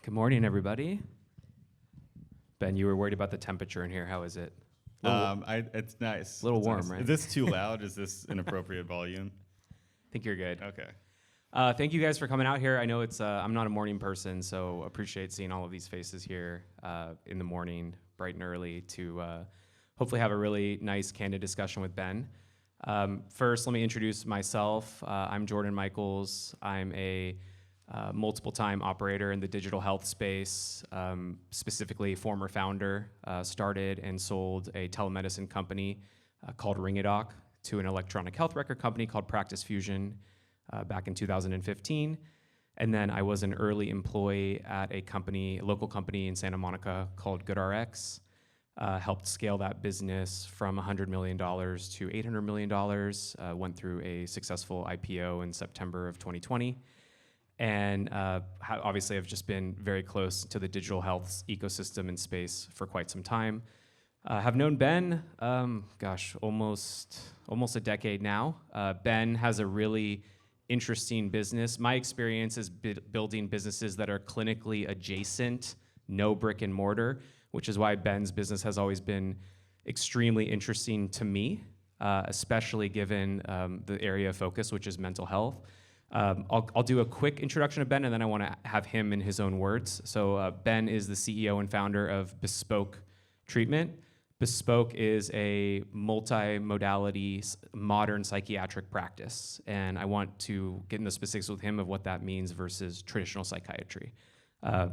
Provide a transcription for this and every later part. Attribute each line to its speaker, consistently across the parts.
Speaker 1: Good morning, everybody. Ben, you were worried about the temperature in here. How is it?
Speaker 2: It's nice.
Speaker 1: A little
Speaker 2: It's
Speaker 1: warm,
Speaker 2: nice.
Speaker 1: right?
Speaker 2: Is this too loud? Is this an appropriate volume?
Speaker 1: I think you're good.
Speaker 2: Okay.
Speaker 1: Thank you guys for coming out here. I know I'm not a morning person, so appreciate seeing all of these faces here in the morning, bright and early, to hopefully have a really nice, candid discussion with Ben. First, let me introduce myself. I'm Jordan Michaels. I'm a multiple-time operator in the digital health space, specifically former founder, started and sold a telemedicine company called Ringadoc to an electronic health record company called Practice Fusion back in 2015. And then I was an early employee at a local company in Santa Monica called GoodRx. Helped scale that business from $100 million to $800 million, went through a successful IPO in September of 2020. And obviously, I've just been very close to the digital health ecosystem and space for quite some time. Have known Ben, almost a decade now. Ben has a really interesting business. My experience is building businesses that are clinically adjacent, no brick and mortar, which is why Ben's business has always been extremely interesting to me, especially given the area of focus, which is mental health. I'll do a quick introduction of Ben, and then I want to have him in his own words. So Ben is the CEO and founder of Bespoke Treatment. Bespoke is a multi-modality modern psychiatric practice, and I want to get into specifics with him of what that means versus traditional psychiatry.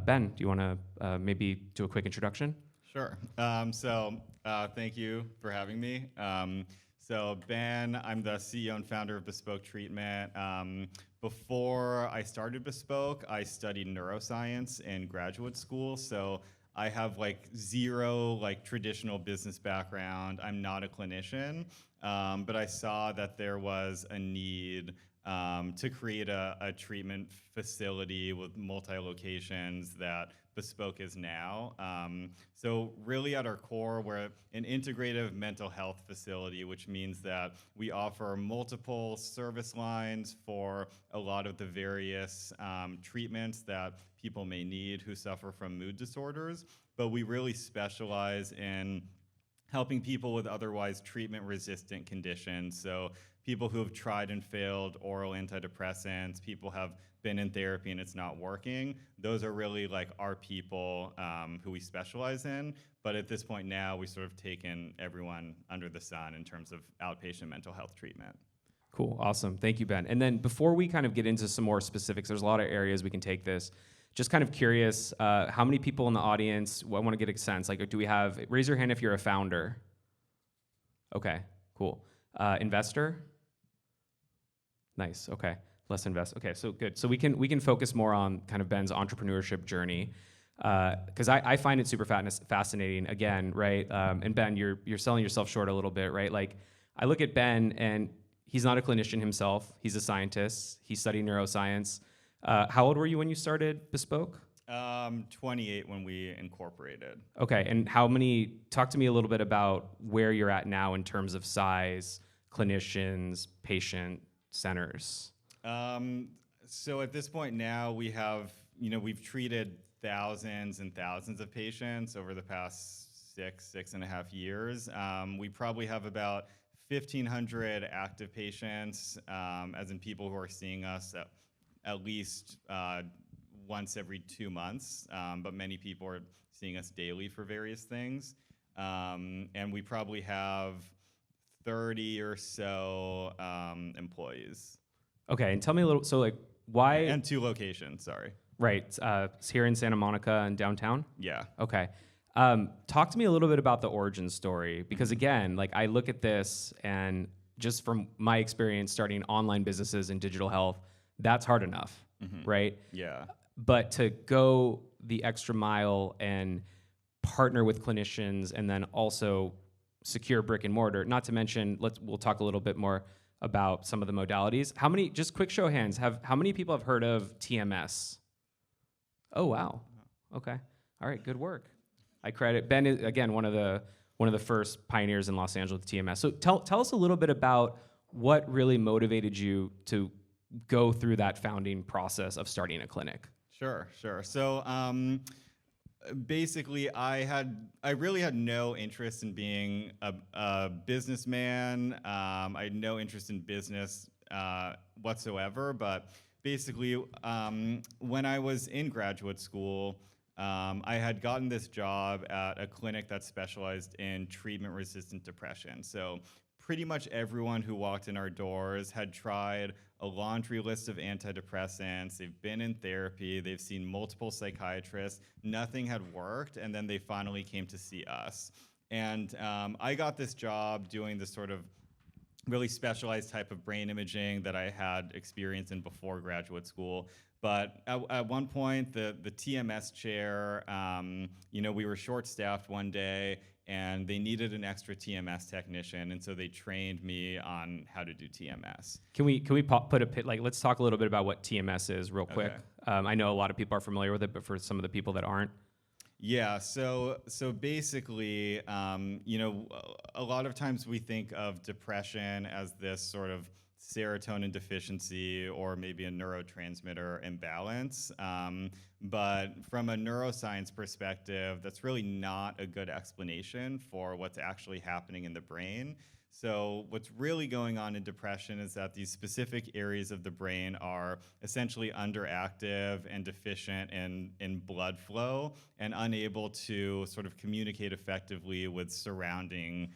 Speaker 1: Ben, do you want to maybe do a quick introduction?
Speaker 2: Sure. Thank you for having me. So Ben, I'm the CEO and founder of Bespoke Treatment. Before I started Bespoke, I studied neuroscience in graduate school. So I have zero traditional business background. I'm not a clinician, but I saw that there was a need to create a treatment facility with multi-locations that Bespoke is now. So really at our core, we're an integrative mental health facility, which means that we offer multiple service lines for a lot of the various treatments that people may need who suffer from mood disorders. But we really specialize in helping people with otherwise treatment-resistant conditions. So people who have tried and failed oral antidepressants, people have been in therapy and it's not working. Those are really our people who we specialize in. But at this point now, we've sort of taken everyone under the sun in terms of outpatient mental health treatment.
Speaker 1: Cool, awesome. Thank you, Ben. And then before we kind of get into some more specifics, there's a lot of areas we can take this. Just kind of curious, how many people in the audience, I want to get a sense, do we have, raise your hand if you're a founder. Okay, cool. Investor? Nice, okay. Less invest. Okay, so good. So we can focus more on kind of Ben's entrepreneurship journey, because I find it super fascinating. Again, right? And Ben, you're selling yourself short a little bit, right? I look at Ben, and he's not a clinician himself. He's a scientist. He studied neuroscience. How old were you when you started Bespoke?
Speaker 2: 28 when we incorporated.
Speaker 1: Okay, and talk to me a little bit about where you're at now in terms of size, clinicians, patient centers.
Speaker 2: So at this point now we have, we've treated thousands and thousands of patients over the past six and a half years. We probably have about 1,500 active patients, as in people who are seeing us at least once every 2 months, but many people are seeing us daily for various things. And we probably have 30 or so employees.
Speaker 1: Okay, and tell me a little, so why?
Speaker 2: And 2 locations, sorry.
Speaker 1: Right, it's here in Santa Monica and downtown?
Speaker 2: Yeah.
Speaker 1: Okay. Talk to me a little bit about the origin story, because again, I look at this and just from my experience starting online businesses in digital health, that's hard enough, right?
Speaker 2: Yeah.
Speaker 1: But to go the extra mile and partner with clinicians and then also secure brick and mortar, not to mention, we'll talk a little bit more about some of the modalities. Just quick show of hands, how many people have heard of TMS? Oh, wow. Okay. All right, good work. I credit, Ben is, again, one of the first pioneers in Los Angeles with TMS. So tell us a little bit about what really motivated you to go through that founding process of starting a clinic.
Speaker 2: Sure. So basically, I really had no interest in being a businessman. I had no interest in business whatsoever. But basically, when I was in graduate school, I had gotten this job at a clinic that specialized in treatment-resistant depression. So pretty much everyone who walked in our doors had tried a laundry list of antidepressants. They've been in therapy. They've seen multiple psychiatrists. Nothing had worked, and then they finally came to see us. And I got this job doing this sort of really specialized type of brain imaging that I had experience in before graduate school. But at one point, the TMS chair, we were short-staffed one day, and they needed an extra TMS technician, and so they trained me on how to do TMS.
Speaker 1: Can we put a pit, like, let's talk a little bit about what TMS is real quick.
Speaker 2: Okay.
Speaker 1: I know a lot of people are familiar with it, but for some of the people that aren't.
Speaker 2: Yeah, so basically, a lot of times we think of depression as this sort of serotonin deficiency or maybe a neurotransmitter imbalance. But from a neuroscience perspective, that's really not a good explanation for what's actually happening in the brain. So what's really going on in depression is that these specific areas of the brain are essentially underactive and deficient in blood flow and unable to sort of communicate effectively with surrounding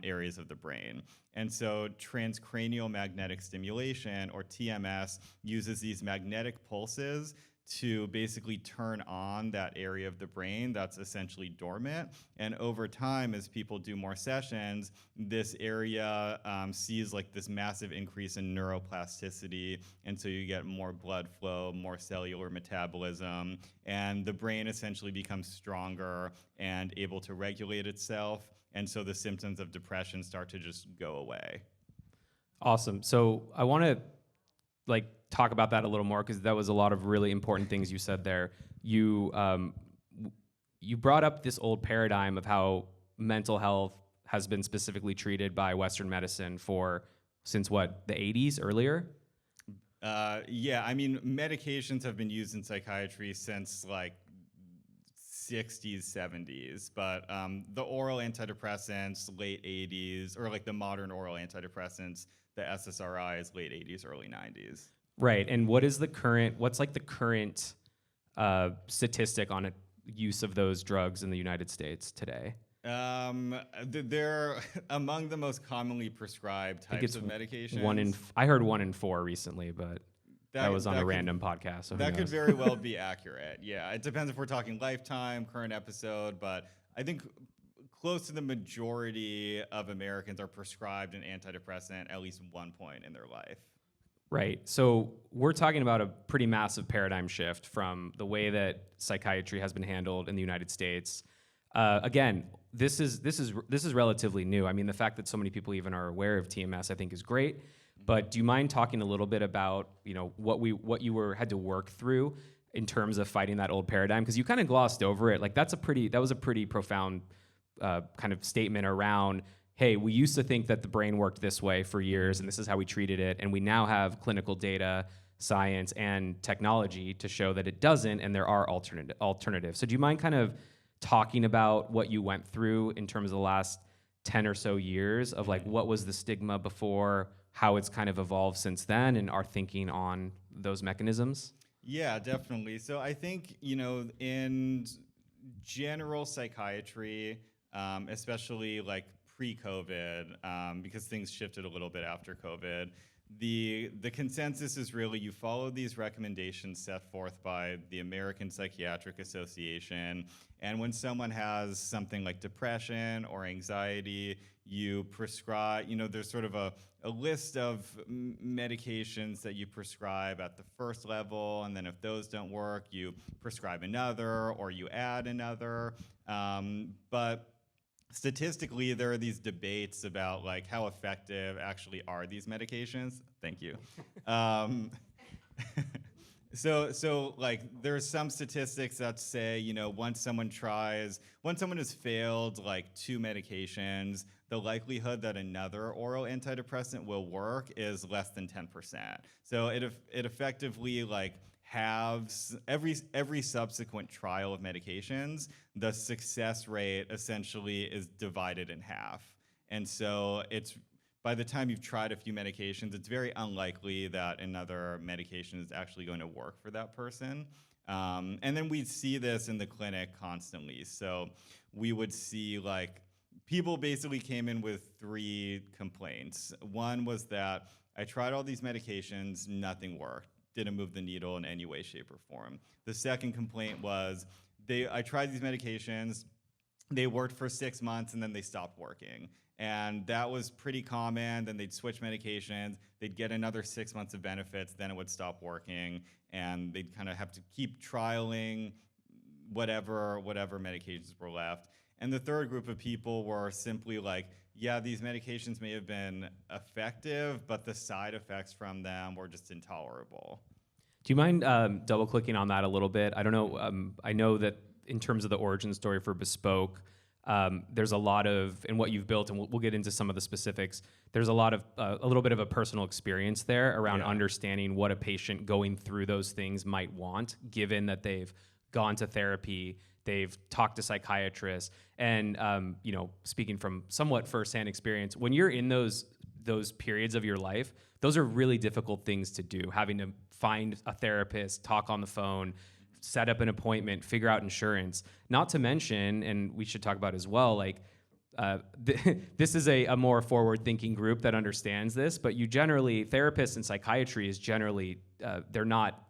Speaker 2: areas of the brain. And so transcranial magnetic stimulation, or TMS, uses these magnetic pulses to basically turn on that area of the brain that's essentially dormant. And over time, as people do more sessions, this area sees like this massive increase in neuroplasticity. And so you get more blood flow, more cellular metabolism, and the brain essentially becomes stronger and able to regulate itself. And so the symptoms of depression start to just go away.
Speaker 1: Awesome. So I want to talk about that a little more, because that was a lot of really important things you said there. You brought up this old paradigm of how mental health has been specifically treated by Western medicine since what, the 80s, earlier?
Speaker 2: Yeah, I mean, medications have been used in psychiatry since like 60s, 70s, but the oral antidepressants, late 80s, or like the modern oral antidepressants, the SSRIs, late 80s, early 90s.
Speaker 1: Right, and what's the current statistic on use of those drugs in the United States today?
Speaker 2: They're among the most commonly prescribed types of medications.
Speaker 1: I heard 1 in 4 recently, but that was on a random podcast. So
Speaker 2: that could very well be accurate. Yeah, it depends if we're talking lifetime, current episode, but I think close to the majority of Americans are prescribed an antidepressant at least one point in their life.
Speaker 1: Right. So we're talking about a pretty massive paradigm shift from the way that psychiatry has been handled in the United States. Again, this is relatively new. I mean, the fact that so many people even are aware of TMS, I think, is great. But do you mind talking a little bit about what you had to work through in terms of fighting that old paradigm? Because you kind of glossed over it. Like that was a pretty profound kind of statement around, hey, we used to think that the brain worked this way for years, and this is how we treated it, and we now have clinical data, science, and technology to show that it doesn't, and there are alternatives. So do you mind kind of talking about what you went through in terms of the last 10 or so years of like what was the stigma before, how it's kind of evolved since then, and our thinking on those mechanisms?
Speaker 2: Yeah, definitely. So I think, in general psychiatry, especially like pre-COVID, because things shifted a little bit after COVID, the consensus is really you follow these recommendations set forth by the American Psychiatric Association, and when someone has something like depression or anxiety, you prescribe, there's sort of a list of medications that you prescribe at the first level, and then if those don't work, you prescribe another or you add another. But statistically, there are these debates about like how effective actually are these medications. Thank you. So like there's some statistics that say, once someone has failed like 2 medications, the likelihood that another oral antidepressant will work is less than 10%. So it effectively like halves every subsequent trial of medications, the success rate essentially is divided in half. And so it's by the time you've tried a few medications, it's very unlikely that another medication is actually going to work for that person. And then we see this in the clinic constantly. So we would see like people basically came in with 3 complaints. One was that I tried all these medications, nothing worked, didn't move the needle in any way, shape, or form. The second complaint was I tried these medications, they worked for 6 months and then they stopped working. And that was pretty common. Then they'd switch medications, they'd get another 6 months of benefits, then it would stop working, and they'd kind of have to keep trialing whatever medications were left. And the third group of people were simply like, yeah, these medications may have been effective, but the side effects from them were just intolerable.
Speaker 1: Do you mind double clicking on that a little bit? I don't know. I know that in terms of the origin story for Bespoke, there's a lot of, in what you've built, and we'll get into some of the specifics, there's a lot of, a little bit of a personal experience there around understanding what a patient going through those things might want, given that they've gone to therapy, they've talked to psychiatrists, and speaking from somewhat firsthand experience, when you're in those periods of your life, those are really difficult things to do, having to find a therapist, talk on the phone, set up an appointment, figure out insurance. Not to mention, and we should talk about as well, like this is a more forward-thinking group that understands this, but you generally, therapists and psychiatry is generally, they're not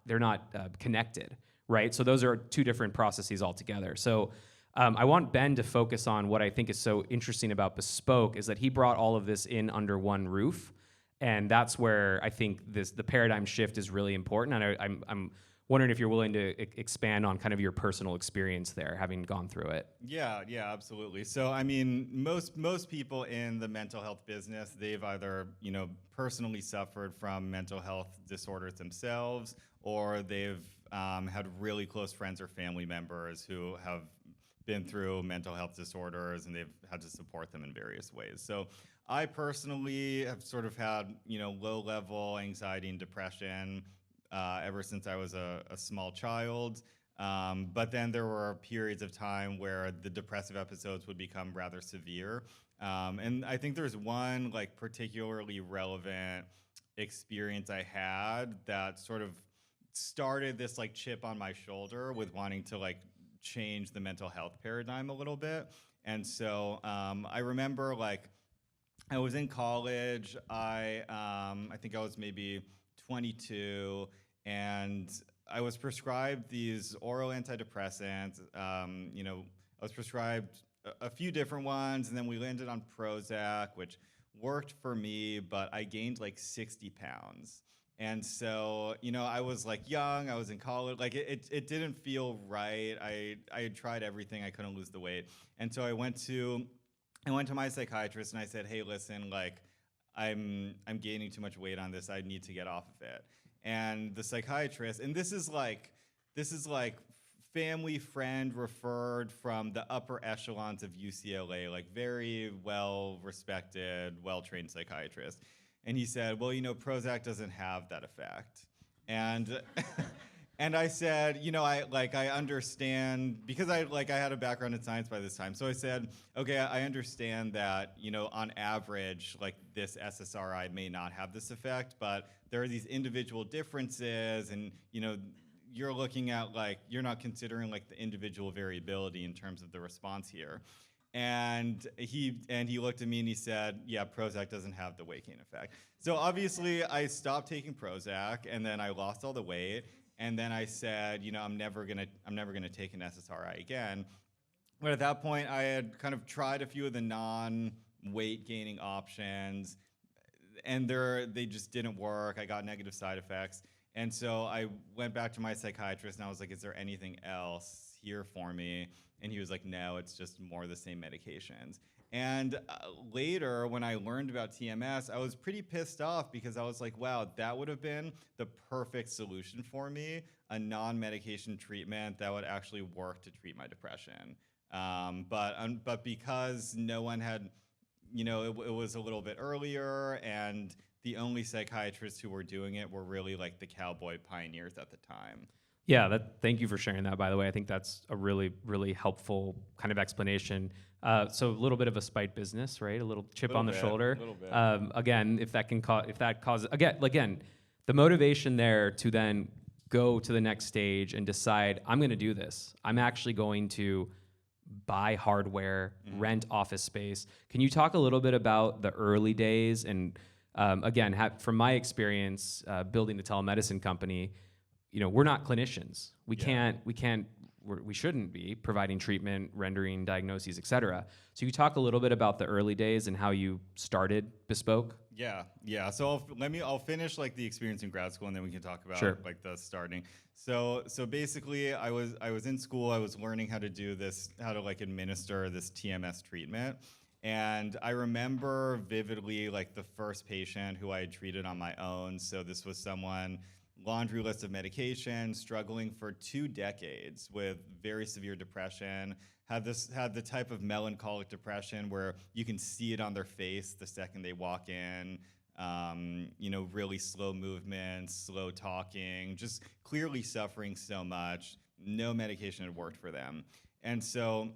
Speaker 1: connected, right? So those are 2 different processes altogether. So I want Ben to focus on what I think is so interesting about Bespoke is that he brought all of this in under one roof. And that's where I think the paradigm shift is really important. And I'm wondering if you're willing to expand on kind of your personal experience there, having gone through it.
Speaker 2: Yeah, absolutely. So, I mean, most people in the mental health business, they've either, personally suffered from mental health disorders themselves, or they've had really close friends or family members who have been through mental health disorders, and they've had to support them in various ways. So I personally have sort of had, low-level anxiety and depression ever since I was a small child. But then there were periods of time where the depressive episodes would become rather severe. And I think there's one like particularly relevant experience I had that sort of started this like chip on my shoulder with wanting to like change the mental health paradigm a little bit. And so I remember like I was in college. I think I was maybe 22, and I was prescribed these oral antidepressants. I was prescribed a few different ones, and then we landed on Prozac, which worked for me, but I gained like 60 pounds. And so, I was like young, I was in college, like it didn't feel right. I had tried everything, I couldn't lose the weight. And so I went to my psychiatrist and I said, hey, listen, like I'm gaining too much weight on this. I need to get off of it. And the psychiatrist, and this is like family friend referred from the upper echelons of UCLA, like very well respected, well-trained psychiatrist. And he said, well, Prozac doesn't have that effect. And and I said, I understand, because I had a background in science by this time. So I said, okay, I understand that, on average, like this SSRI may not have this effect, but there are these individual differences, and, you're looking at like, you're not considering like the individual variability in terms of the response here. And he looked at me and he said, yeah, Prozac doesn't have the weight gain effect. So obviously I stopped taking Prozac, and then I lost all the weight. And then I said, I'm never gonna take an SSRI again. But at that point, I had kind of tried a few of the non-weight gaining options, and they just didn't work. I got negative side effects. And so I went back to my psychiatrist and I was like, is there anything else here for me? And he was like, no, it's just more of the same medications. And later, when I learned about TMS, I was pretty pissed off because I was like, wow, that would have been the perfect solution for me, a non-medication treatment that would actually work to treat my depression. But because no one had, it was a little bit earlier, and the only psychiatrists who were doing it were really like the cowboy pioneers at the time.
Speaker 1: Yeah, thank you for sharing that, by the way. I think that's a really, really helpful kind of explanation. So a little bit of a spite business, right? A little chip on the shoulder.
Speaker 2: Little bit.
Speaker 1: Again, if that causes, again, the motivation there to then go to the next stage and decide, I'm going to do this. I'm actually going to buy hardware, rent office space. Can you talk a little bit about the early days? And again, from my experience building the telemedicine company, we're not clinicians. We shouldn't be providing treatment, rendering diagnoses, et cetera. So you talk a little bit about the early days and how you started Bespoke?
Speaker 2: Yeah. So I'll finish like the experience in grad school, and then we can talk about like the starting. So basically, I was in school. I was learning how to like administer this TMS treatment. And I remember vividly like the first patient who I had treated on my own. So this was someone, laundry list of medication, struggling for 2 decades with very severe depression, had the type of melancholic depression where you can see it on their face the second they walk in, really slow movements, slow talking, just clearly suffering so much. No medication had worked for them. And so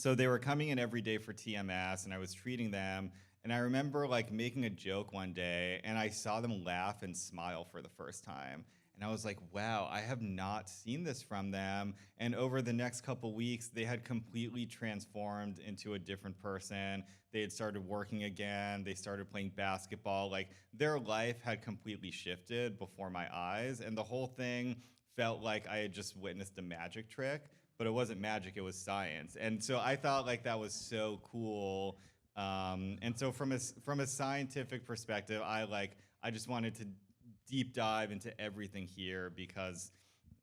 Speaker 2: they were coming in every day for TMS, and I was treating them. And I remember like making a joke one day, and I saw them laugh and smile for the first time. And I was like, wow, I have not seen this from them. And over the next couple weeks, they had completely transformed into a different person. They had started working again. They started playing basketball. Like their life had completely shifted before my eyes. And the whole thing felt like I had just witnessed a magic trick, but it wasn't magic, it was science. And so I thought like that was so cool. And so from a scientific perspective, I just wanted to deep dive into everything here, because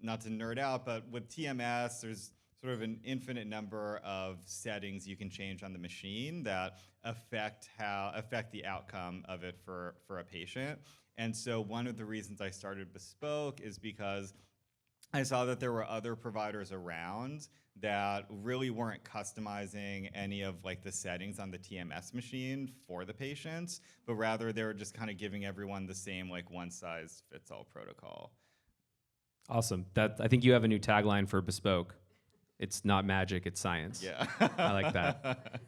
Speaker 2: not to nerd out, but with TMS, there's sort of an infinite number of settings you can change on the machine that affect the outcome of it for a patient. And so one of the reasons I started Bespoke is because I saw that there were other providers around that really weren't customizing any of like the settings on the TMS machine for the patients, but rather they were just kind of giving everyone the same like one-size-fits-all protocol.
Speaker 1: Awesome. I think you have a new tagline for Bespoke. It's not magic, it's science.
Speaker 2: Yeah.
Speaker 1: I like that.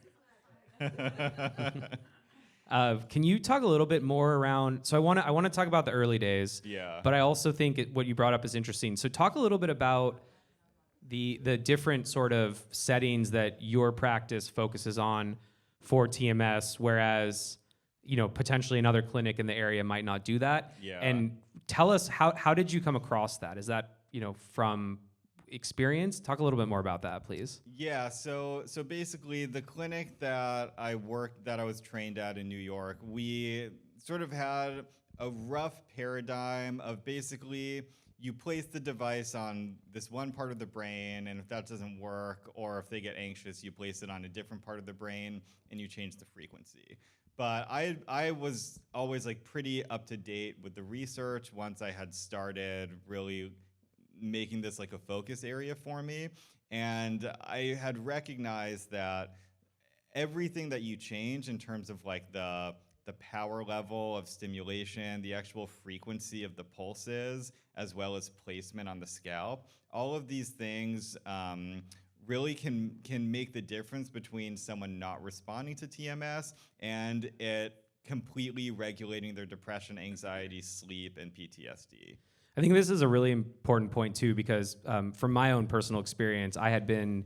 Speaker 1: Can you talk a little bit more around? So I want to talk about the early days.
Speaker 2: Yeah.
Speaker 1: But I also think what you brought up is interesting. So talk a little bit about the different sort of settings that your practice focuses on for TMS, whereas potentially another clinic in the area might not do that.
Speaker 2: Yeah.
Speaker 1: And tell us how did you come across that? Is that from experience? Talk a little bit more about that, please.
Speaker 2: Yeah, so basically the clinic that I was trained at in New York, we sort of had a rough paradigm of basically you place the device on this one part of the brain, and if that doesn't work, or if they get anxious, you place it on a different part of the brain and you change the frequency. But I was always like pretty up to date with the research once I had started really making this like a focus area for me. And I had recognized that everything that you change in terms of like the power level of stimulation, the actual frequency of the pulses, as well as placement on the scalp, all of these things really can make the difference between someone not responding to TMS and it completely regulating their depression, anxiety, sleep, and PTSD.
Speaker 1: I think this is a really important point too, because from my own personal experience, I had been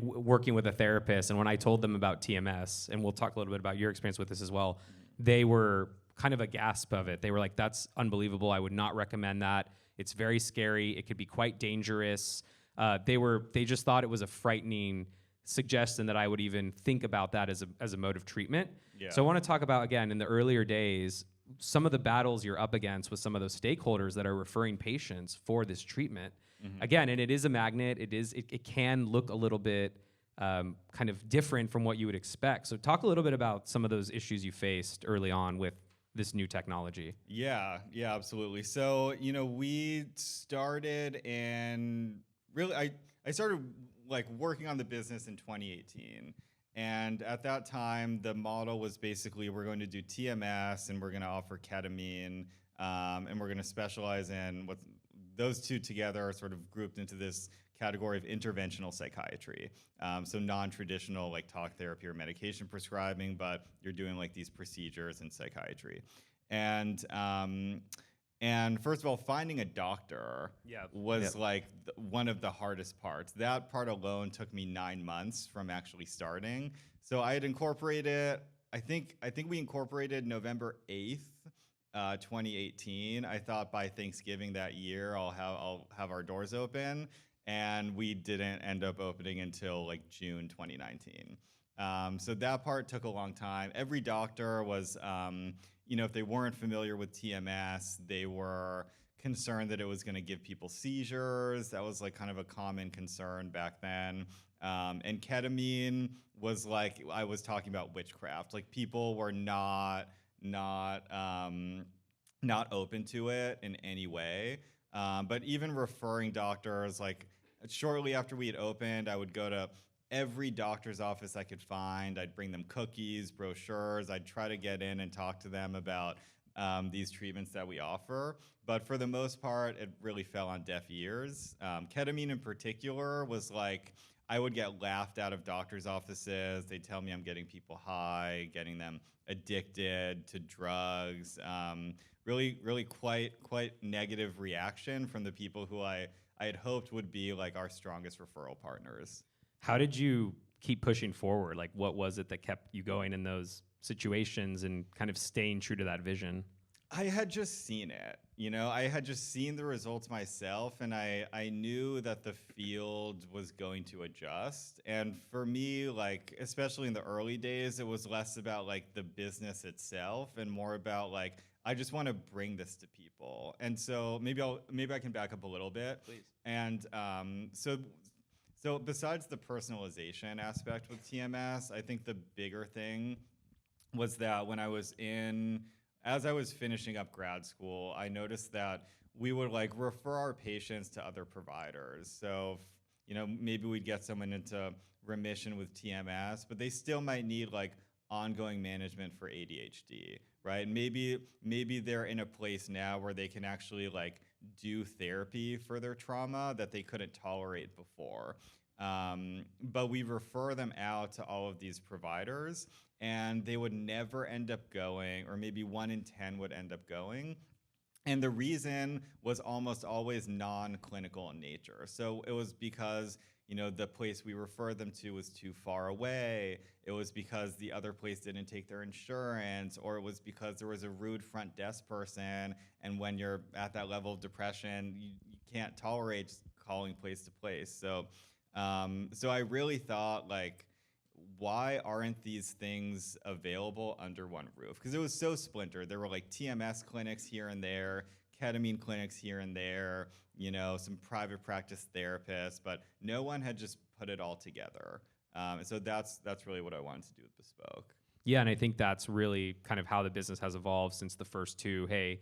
Speaker 1: working with a therapist, and when I told them about TMS, and we'll talk a little bit about your experience with this as well, they were kind of aghast of it. They were like, that's unbelievable. I would not recommend that. It's very scary. It could be quite dangerous. They just thought it was a frightening suggestion that I would even think about that as a mode of treatment.
Speaker 2: Yeah.
Speaker 1: So I want to talk about, again, in the earlier days, some of the battles you're up against with some of those stakeholders that are referring patients for this treatment. Mm-hmm. Again, and it is a magnet. It can look a little bit kind of different from what you would expect. So talk a little bit about some of those issues you faced early on with this new technology.
Speaker 2: Yeah, absolutely. So, we started and really, I started like working on the business in 2018. And at that time, the model was basically we're going to do TMS and we're going to offer ketamine, and we're going to specialize in what those two together are sort of grouped into this category of interventional psychiatry. So non-traditional like talk therapy or medication prescribing, but you're doing like these procedures in psychiatry. And and first of all, finding a doctor was like one of the hardest parts. That part alone took me 9 months from actually starting. So I had incorporated, I think we incorporated November 8th, 2018. I thought by Thanksgiving that year I'll have our doors open, and we didn't end up opening until like June 2019. So that part took a long time. Every doctor was, if they weren't familiar with TMS, they were concerned that it was going to give people seizures. That was like kind of a common concern back then. And ketamine was like, I was talking about witchcraft. Like people were not open to it in any way. But even referring doctors, like shortly after we had opened, I would go to every doctor's office I could find. I'd bring them cookies, brochures. I'd try to get in and talk to them about these treatments that we offer. But for the most part, it really fell on deaf ears. Ketamine in particular was like, I would get laughed out of doctor's offices. They'd tell me I'm getting people high, getting them addicted to drugs. Really quite negative reaction from the people who I had hoped would be like our strongest referral partners.
Speaker 1: How did you keep pushing forward? Like, what was it that kept you going in those situations and kind of staying true to that vision?
Speaker 2: I had just seen it, I had just seen the results myself, and I knew that the field was going to adjust. And for me, like, especially in the early days, it was less about like the business itself and more about like, I just want to bring this to people. And so maybe I can back up a little bit.
Speaker 1: Please.
Speaker 2: And so besides the personalization aspect with TMS, I think the bigger thing was that as I was finishing up grad school, I noticed that we would like refer our patients to other providers. So, maybe we'd get someone into remission with TMS, but they still might need like ongoing management for ADHD, right? Maybe they're in a place now where they can actually like do therapy for their trauma that they couldn't tolerate before. But we refer them out to all of these providers, and they would never end up going, or maybe 1 in 10 would end up going. And the reason was almost always non-clinical in nature. So it was because, the place we referred them to was too far away. It was because the other place didn't take their insurance, or it was because there was a rude front desk person. And when you're at that level of depression, you can't tolerate just calling place to place. So I really thought, like, why aren't these things available under one roof? Because it was so splintered. There were like TMS clinics here and there, ketamine clinics here and there, some private practice therapists, but no one had just put it all together. And so that's really what I wanted to do with Bespoke.
Speaker 1: Yeah, and I think that's really kind of how the business has evolved since the first two. Hey,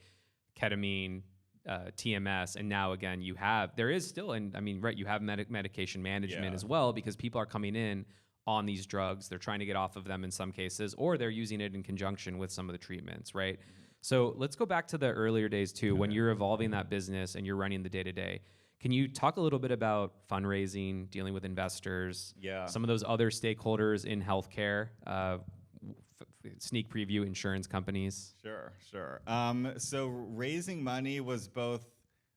Speaker 1: ketamine, TMS, and now again you have you have medication management as well, because people are coming in on these drugs. They're trying to get off of them in some cases, or they're using it in conjunction with some of the treatments, right? So let's go back to the earlier days too, when you're evolving that business and you're running the day-to-day. Can you talk a little bit about fundraising, dealing with investors, some of those other stakeholders in healthcare, sneak preview, insurance companies?
Speaker 2: Sure. So raising money was both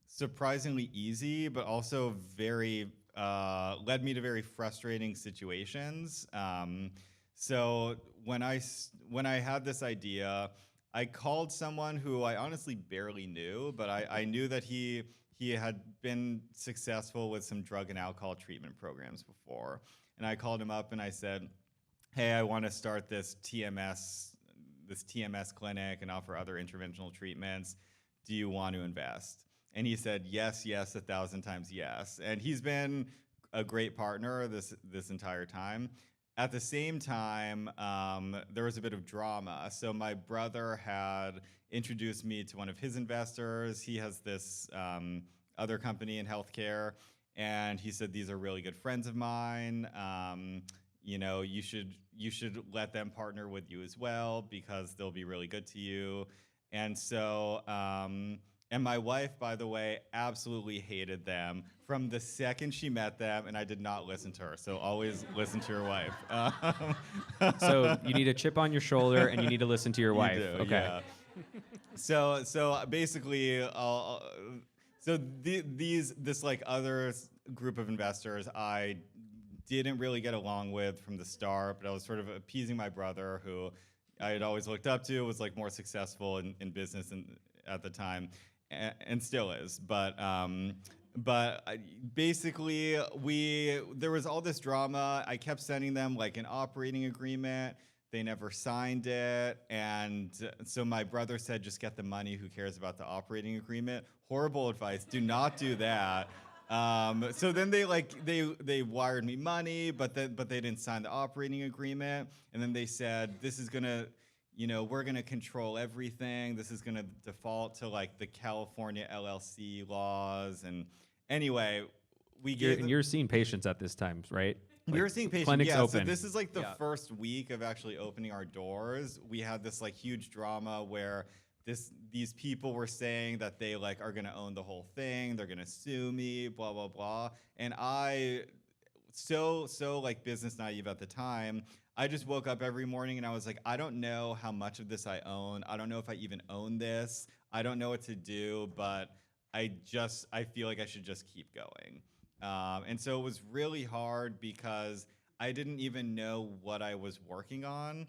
Speaker 2: surprisingly easy, but also led me to very frustrating situations. So when I had this idea, I called someone who I honestly barely knew, but I knew that he had been successful with some drug and alcohol treatment programs before. And I called him up and I said, hey, I want to start this TMS clinic and offer other interventional treatments. Do you want to invest? And he said, yes, 1,000 times yes. And he's been a great partner this entire time. At the same time, there was a bit of drama. So my brother had introduced me to one of his investors. He has this other company in healthcare, and he said, these are really good friends of mine. you should let them partner with you as well because they'll be really good to you. And so, and my wife, by the way, absolutely hated them from the second she met them, and I did not listen to her. So always listen to your wife.
Speaker 1: So you need a chip on your shoulder, and you need to listen to your
Speaker 2: You
Speaker 1: wife.
Speaker 2: do,
Speaker 1: Okay.
Speaker 2: yeah. So basically, this like other group of investors I didn't really get along with from the start, but I was sort of appeasing my brother, who I had always looked up to, was like more successful in business at the time, and still is. Basically, there was all this drama. I kept sending them like an operating agreement. They never signed it, and so my brother said, "Just get the money. Who cares about the operating agreement?" Horrible advice. Do not do that. So then they wired me money, but they didn't sign the operating agreement, and then they said, "This is gonna, we're gonna control everything. This is gonna default to like the California LLC laws." And anyway,
Speaker 1: You're seeing patients at this time, right?
Speaker 2: We were seeing patients.
Speaker 1: Clinics
Speaker 2: Yeah,
Speaker 1: open.
Speaker 2: so this is like the first week of actually opening our doors. We had this like huge drama where these people were saying that they like are gonna own the whole thing. They're gonna sue me, blah blah blah. And I, so like business naive at the time, I just woke up every morning and I was like, I don't know how much of this I own. I don't know if I even own this. I don't know what to do, but I feel like I should just keep going. And so it was really hard because I didn't even know what I was working on,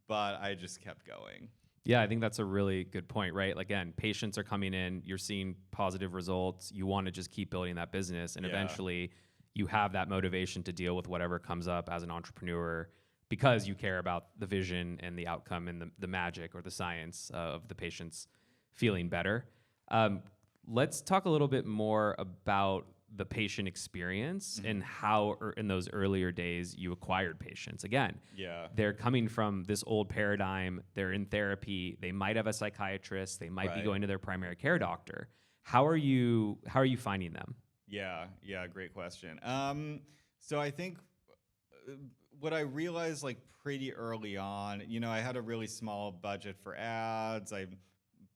Speaker 2: but I just kept going.
Speaker 1: Yeah, I think that's a really good point, right? Again, patients are coming in, you're seeing positive results, you want to just keep building that business, and eventually you have that motivation to deal with whatever comes up as an entrepreneur because you care about the vision and the outcome and the magic or the science of the patients feeling better. Let's talk a little bit more about the patient experience and how in those earlier days you acquired patients. Again, they're coming from this old paradigm, they're in therapy, they might have a psychiatrist, they might be going to their primary care doctor. How are you finding them?
Speaker 2: Yeah, great question. So I think what I realized like pretty early on, I had a really small budget for ads. I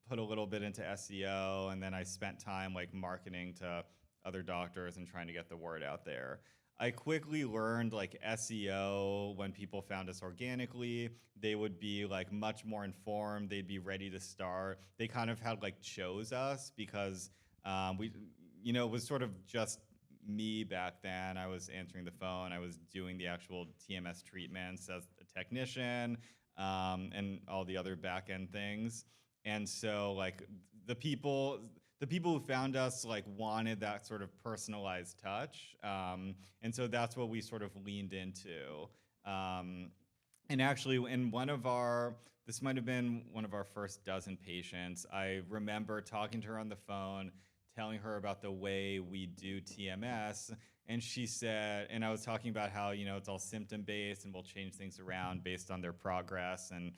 Speaker 2: put a little bit into SEO, and then I spent time like marketing to other doctors and trying to get the word out there. I quickly learned like SEO, when people found us organically, they would be like much more informed. They'd be ready to start. They kind of had like chose us because it was sort of just me back then. I was answering the phone. I was doing the actual TMS treatments as a technician, and all the other back end things. And so like the people who found us like wanted that sort of personalized touch. And so that's what we sort of leaned into. And actually this might've been one of our first dozen patients. I remember talking to her on the phone, telling her about the way we do TMS. And she said, and I was talking about how, it's all symptom based and we'll change things around based on their progress. And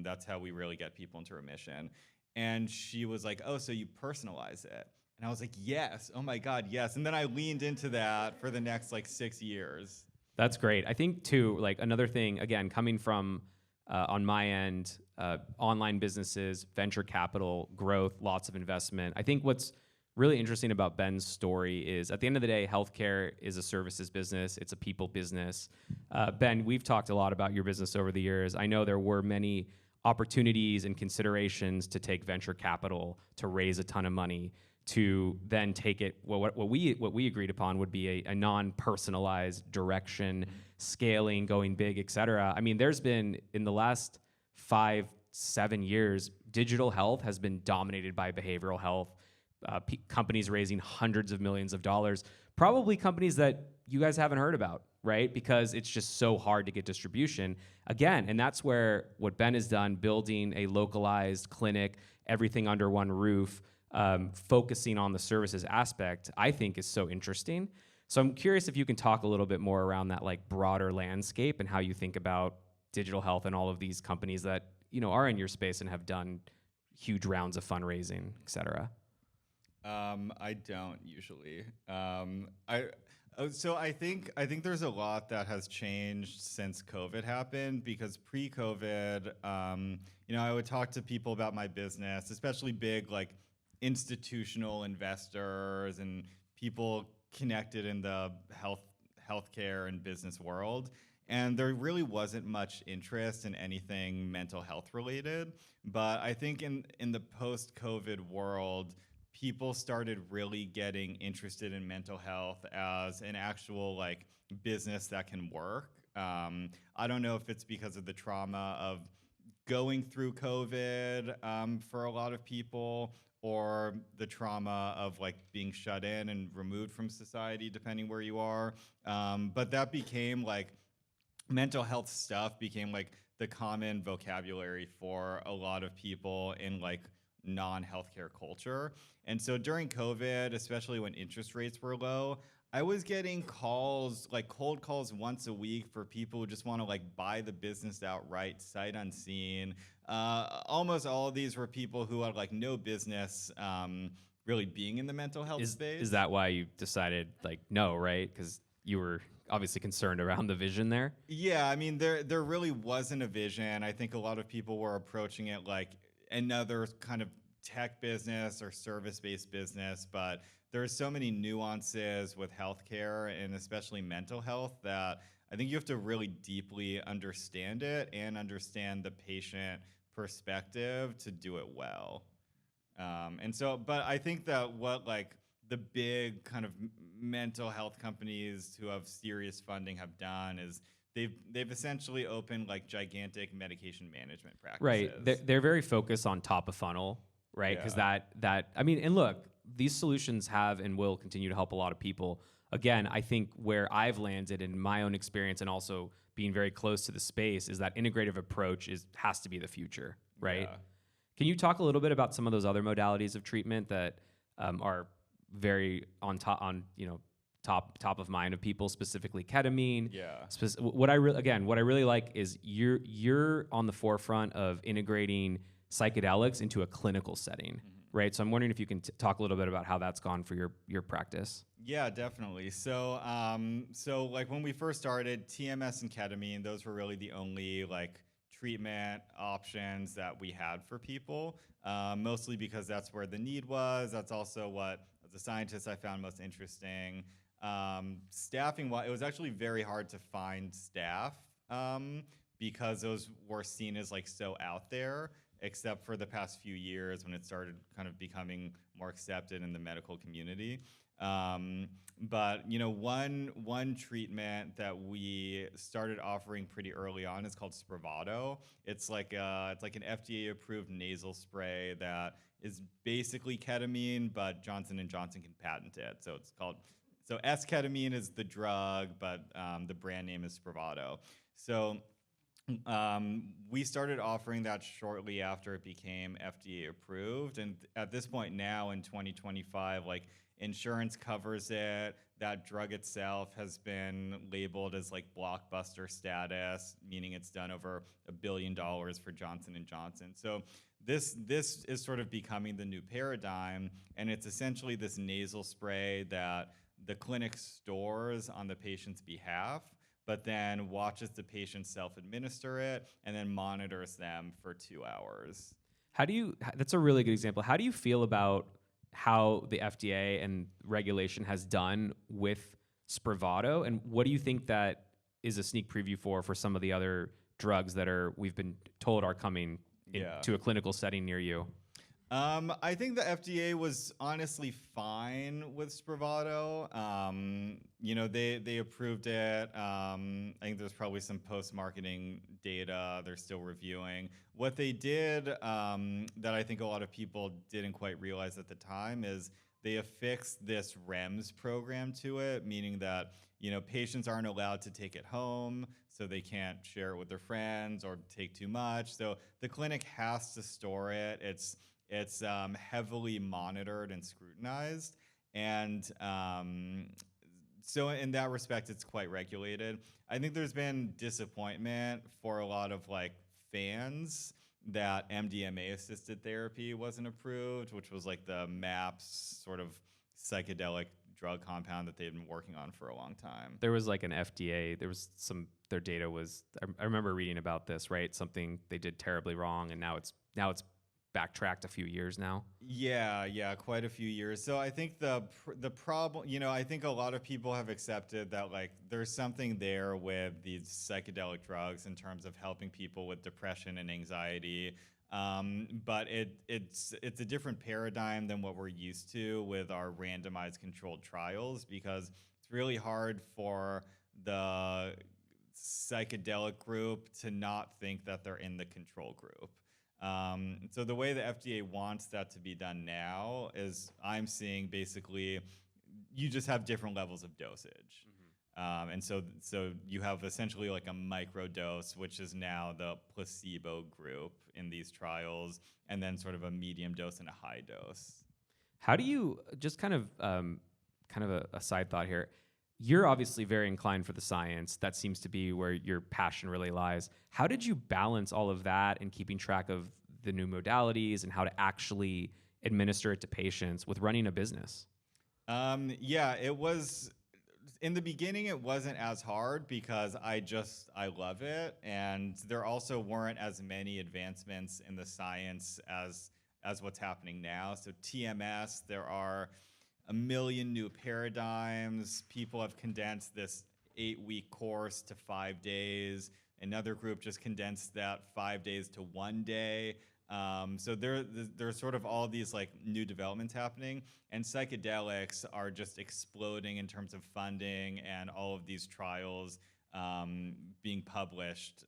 Speaker 2: that's how we really get people into remission. And she was like, "Oh, so you personalize it?" And I was like, "Yes. Oh my God, yes." And then I leaned into that for the next like 6 years.
Speaker 1: That's great. I think too, like another thing, again, coming from on my end, online businesses, venture capital, growth, lots of investment. I think what's really interesting about Ben's story is at the end of the day, healthcare is a services business. It's a people business. Ben, we've talked a lot about your business over the years. I know there were many opportunities and considerations to take venture capital, to raise a ton of money, to then take it, what we agreed upon would be a non-personalized direction, scaling, going big, et cetera. I mean, there's been, in the last 5-7 years, digital health has been dominated by behavioral health, companies raising hundreds of millions of dollars, probably companies that you guys haven't heard about, right? Because it's just so hard to get distribution. Again, and that's where what Ben has done, building a localized clinic, everything under one roof, focusing on the services aspect, I think is so interesting. So I'm curious if you can talk a little bit more around that like broader landscape and how you think about digital health and all of these companies that, are in your space and have done huge rounds of fundraising, et cetera.
Speaker 2: I don't usually. So I think there's a lot that has changed since COVID happened because pre-COVID, I would talk to people about my business, especially big like institutional investors and people connected in the healthcare and business world. And there really wasn't much interest in anything mental health related. But I think in the post-COVID world, people started really getting interested in mental health as an actual like business that can work. I don't know if it's because of the trauma of going through COVID for a lot of people, or the trauma of like being shut in and removed from society, depending where you are. But that became like mental health stuff became like the common vocabulary for a lot of people in like non-healthcare culture. And so during COVID, especially when interest rates were low, I was getting calls, like cold calls once a week for people who just want to like buy the business outright, sight unseen. Almost all of these were people who had like no business really being in the mental health space.
Speaker 1: Is that why you decided like no, right? Because you were obviously concerned around the vision there.
Speaker 2: Yeah, I mean, there really wasn't a vision. I think a lot of people were approaching it like another kind of tech business or service-based business, but there are so many nuances with healthcare and especially mental health that I think you have to really deeply understand it and understand the patient perspective to do it well. But I think that what like the big kind of mental health companies who have serious funding have done is they've essentially opened like gigantic medication management practices.
Speaker 1: Right. They're very focused on top of funnel, right? Because
Speaker 2: Yeah.
Speaker 1: that I mean, and look, these solutions have and will continue to help a lot of people. Again, I think where I've landed in my own experience and also being very close to the space is that integrative approach has to be the future, right?
Speaker 2: Yeah.
Speaker 1: Can you talk a little bit about some of those other modalities of treatment that are very top of mind of people, specifically ketamine?
Speaker 2: Yeah.
Speaker 1: What I really like is you're on the forefront of integrating psychedelics into a clinical setting, right? So I'm wondering if you can talk a little bit about how that's gone for your practice.
Speaker 2: Yeah, definitely. So like when we first started, TMS and ketamine, those were really the only like treatment options that we had for people, mostly because that's where the need was. That's also what, as a scientist, I found most interesting. Staffing, it was actually very hard to find staff because those were seen as like so out there, except for the past few years when it started kind of becoming more accepted in the medical community. But one treatment that we started offering pretty early on is called Spravato. It's like an FDA-approved nasal spray that is basically ketamine, but Johnson & Johnson can patent it. So S-ketamine is the drug, but the brand name is Spravato. So we started offering that shortly after it became FDA approved. And at this point now in 2025, like insurance covers it. That drug itself has been labeled as like blockbuster status, meaning it's done over $1 billion for Johnson & Johnson. So this is sort of becoming the new paradigm. And it's essentially this nasal spray that the clinic stores on the patient's behalf, but then watches the patient self-administer it and then monitors them for 2 hours.
Speaker 1: That's a really good example. How do you feel about how the FDA and regulation has done with Spravato, and what do you think that is a sneak preview for some of the other drugs that we've been told are coming to a clinical setting near you?
Speaker 2: I think the FDA was honestly fine with Spravato. They approved it. I think there's probably some post-marketing data they're still reviewing. What they did that I think a lot of people didn't quite realize at the time is they affixed this REMS program to it, meaning that patients aren't allowed to take it home, so they can't share it with their friends or take too much. So the clinic has to store it. It's heavily monitored and scrutinized. And so in that respect, it's quite regulated. I think there's been disappointment for a lot of like fans that MDMA-assisted therapy wasn't approved, which was like the MAPS sort of psychedelic drug compound that they've been working on for a long time.
Speaker 1: There was like an FDA, their data was, I remember reading about this, right? Something they did terribly wrong, and now it's backtracked a few years now.
Speaker 2: Yeah, quite a few years. So I think the problem, I think a lot of people have accepted that like there's something there with these psychedelic drugs in terms of helping people with depression and anxiety. But it's a different paradigm than what we're used to with our randomized controlled trials, because it's really hard for the psychedelic group to not think that they're in the control group. So the way the FDA wants that to be done now is I'm seeing basically you just have different levels of dosage. And so you have essentially like a micro dose, which is now the placebo group in these trials, and then sort of a medium dose and a high dose.
Speaker 1: How do you, just kind of a side thought here, you're obviously very inclined for the science. That seems to be where your passion really lies. How did you balance all of that and keeping track of the new modalities and how to actually administer it to patients with running a business?
Speaker 2: Yeah, it was, in the beginning, it wasn't as hard because I love it. And there also weren't as many advancements in the science as what's happening now. So TMS, there are a million new paradigms. People have condensed this 8-week course to 5 days. Another group just condensed that 5 days to 1 day. So there's sort of all these like new developments happening, and psychedelics are just exploding in terms of funding and all of these trials being published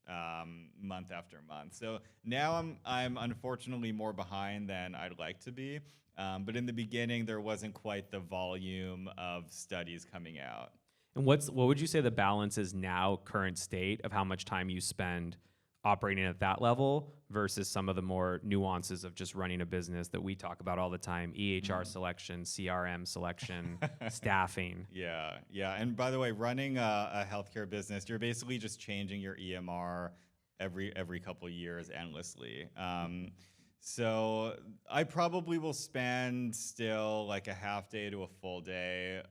Speaker 2: month after month. So now I'm unfortunately more behind than I'd like to be. But in the beginning, there wasn't quite the volume of studies coming out.
Speaker 1: And what would you say the balance is now, current state, of how much time you spend operating at that level versus some of the more nuances of just running a business that we talk about all the time: EHR selection, CRM selection, staffing?
Speaker 2: Yeah. And by the way, running a healthcare business, you're basically just changing your EMR every couple of years endlessly. So I probably will spend still like a half day to a full day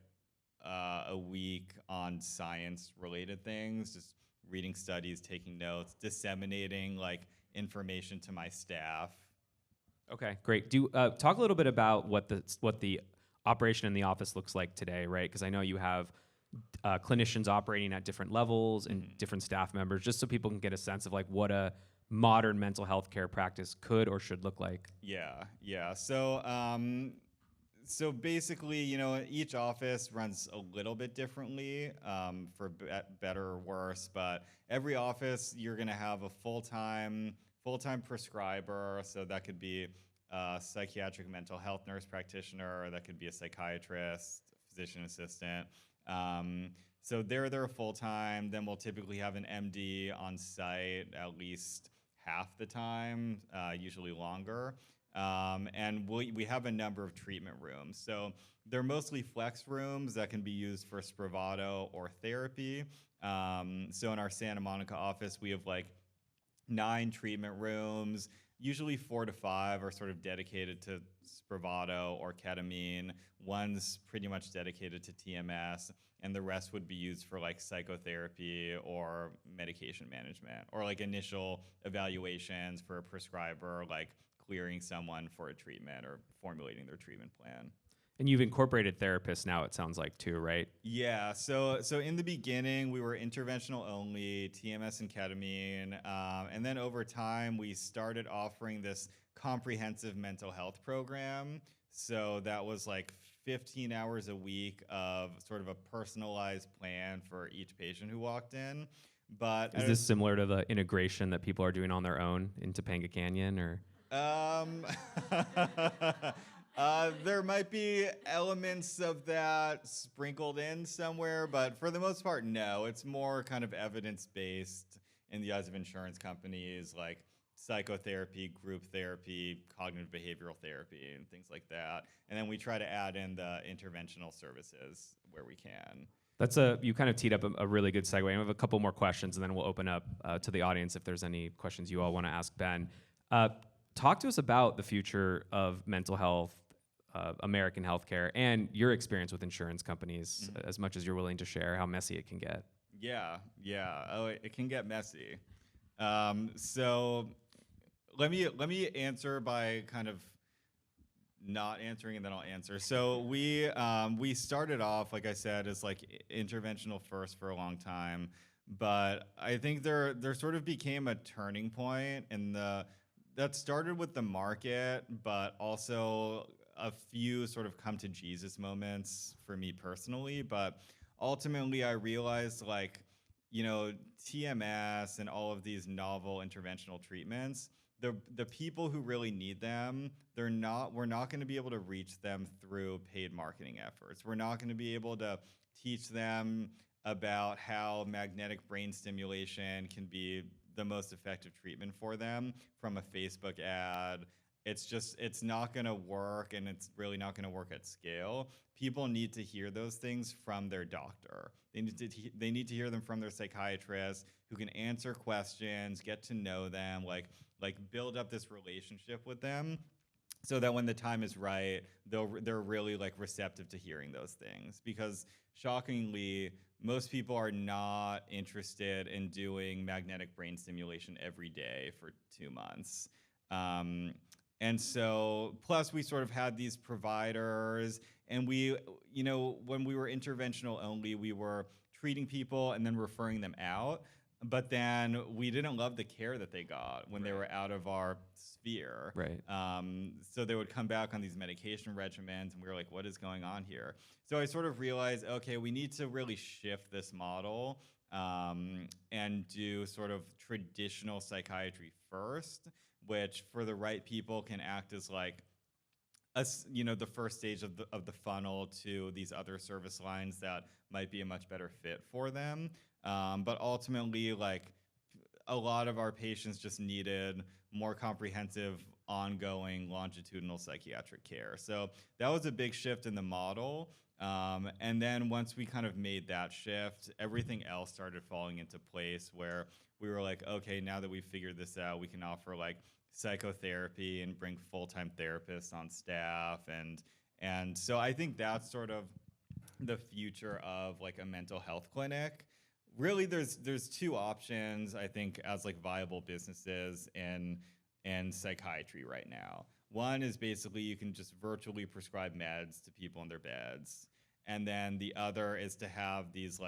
Speaker 2: a week on science-related things, just reading studies, taking notes, disseminating like information to my staff.
Speaker 1: Okay, great. Talk a little bit about what the operation in the office looks like today, right? Because I know you have clinicians operating at different levels and different staff members, just so people can get a sense of like what a modern mental health care practice could or should look like.
Speaker 2: Yeah. So basically, each office runs a little bit differently, for better or worse. But every office, you're going to have a full-time prescriber. So that could be a psychiatric mental health nurse practitioner, or that could be a psychiatrist, physician assistant. So they're there full-time. Then we'll typically have an MD on site at least half the time, usually longer. And we have a number of treatment rooms. So they're mostly flex rooms that can be used for Spravato or therapy. So in our Santa Monica office, we have like 9 treatment rooms. Usually 4 to 5 are sort of dedicated to Spravato or ketamine. One's pretty much dedicated to TMS, and the rest would be used for like psychotherapy or medication management, or like initial evaluations for a prescriber, like clearing someone for a treatment or formulating their treatment plan.
Speaker 1: And you've incorporated therapists now, it sounds like, too, right?
Speaker 2: Yeah. So in the beginning, we were interventional only, TMS and ketamine. And then over time, we started offering this comprehensive mental health program. So that was like 15 hours a week of sort of a personalized plan for each patient who walked in. But
Speaker 1: is this similar to the integration that people are doing on their own in Topanga Canyon, or?
Speaker 2: There might be elements of that sprinkled in somewhere, but for the most part, no. It's more kind of evidence-based in the eyes of insurance companies, like psychotherapy, group therapy, cognitive behavioral therapy, and things like that. And then we try to add in the interventional services where we can.
Speaker 1: You kind of teed up a really good segue. I have a couple more questions, and then we'll open up to the audience if there's any questions you all want to ask Ben. Talk to us about the future of mental health American healthcare and your experience with insurance companies, as much as you're willing to share how messy it can get.
Speaker 2: Yeah, yeah. Oh, it can get messy. So let me answer by kind of not answering, and then I'll answer. So we started off, like I said, as like interventional first for a long time, but I think there sort of became a turning point in the that started with the market, but also a few sort of come to Jesus moments for me personally. But ultimately, I realized like, TMS and all of these novel interventional treatments, the people who really need them, we're not going to be able to reach them through paid marketing efforts. We're not going to be able to teach them about how magnetic brain stimulation can be the most effective treatment for them from a Facebook ad. It's not going to work, and it's really not going to work at scale. People need to hear those things from their doctor. They need to hear them from their psychiatrist, who can answer questions, get to know them, like build up this relationship with them, so that when the time is right, they're really like receptive to hearing those things. Because shockingly, most people are not interested in doing magnetic brain stimulation every day for 2 months. And so, plus we sort of had these providers, and when we were interventional only, we were treating people and then referring them out. But then we didn't love the care that they got when they were out of our sphere.
Speaker 1: Right.
Speaker 2: So they would come back on these medication regimens, and we were like, what is going on here? So I sort of realized, okay, we need to really shift this model, and do sort of traditional psychiatry first, which for the right people can act as like the first stage of the funnel to these other service lines that might be a much better fit for them. But ultimately, like, a lot of our patients just needed more comprehensive, ongoing, longitudinal psychiatric care. So that was a big shift in the model. And then once we kind of made that shift, everything else started falling into place, where we were like, okay, now that we've figured this out, we can offer like psychotherapy and bring full-time therapists on staff. And so I think that's sort of the future of like a mental health clinic. Really, there's two options, I think, as like viable businesses in psychiatry right now. One is basically you can just virtually prescribe meds to people in their beds, and then the other is to have these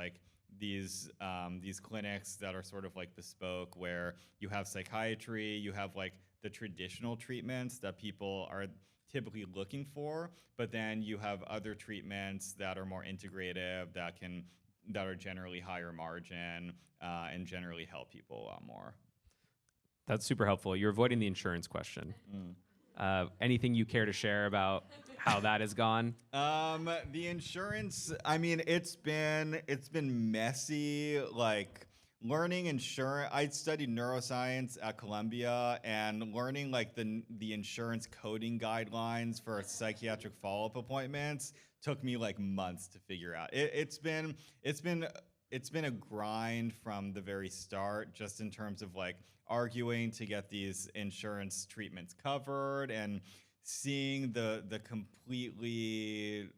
Speaker 2: clinics that are sort of like bespoke, where you have psychiatry, you have like the traditional treatments that people are typically looking for, but then you have other treatments that are more integrative, that are generally higher margin, and generally help people a lot more.
Speaker 1: That's super helpful. You're avoiding the insurance question. Anything you care to share about how that has gone?
Speaker 2: The insurance, I mean, it's been messy. Like, learning insurance, I studied neuroscience at Columbia, and learning like the insurance coding guidelines for psychiatric follow-up appointments took me like months to figure out. It's been a grind from the very start, just in terms of like arguing to get these insurance treatments covered, and seeing the completely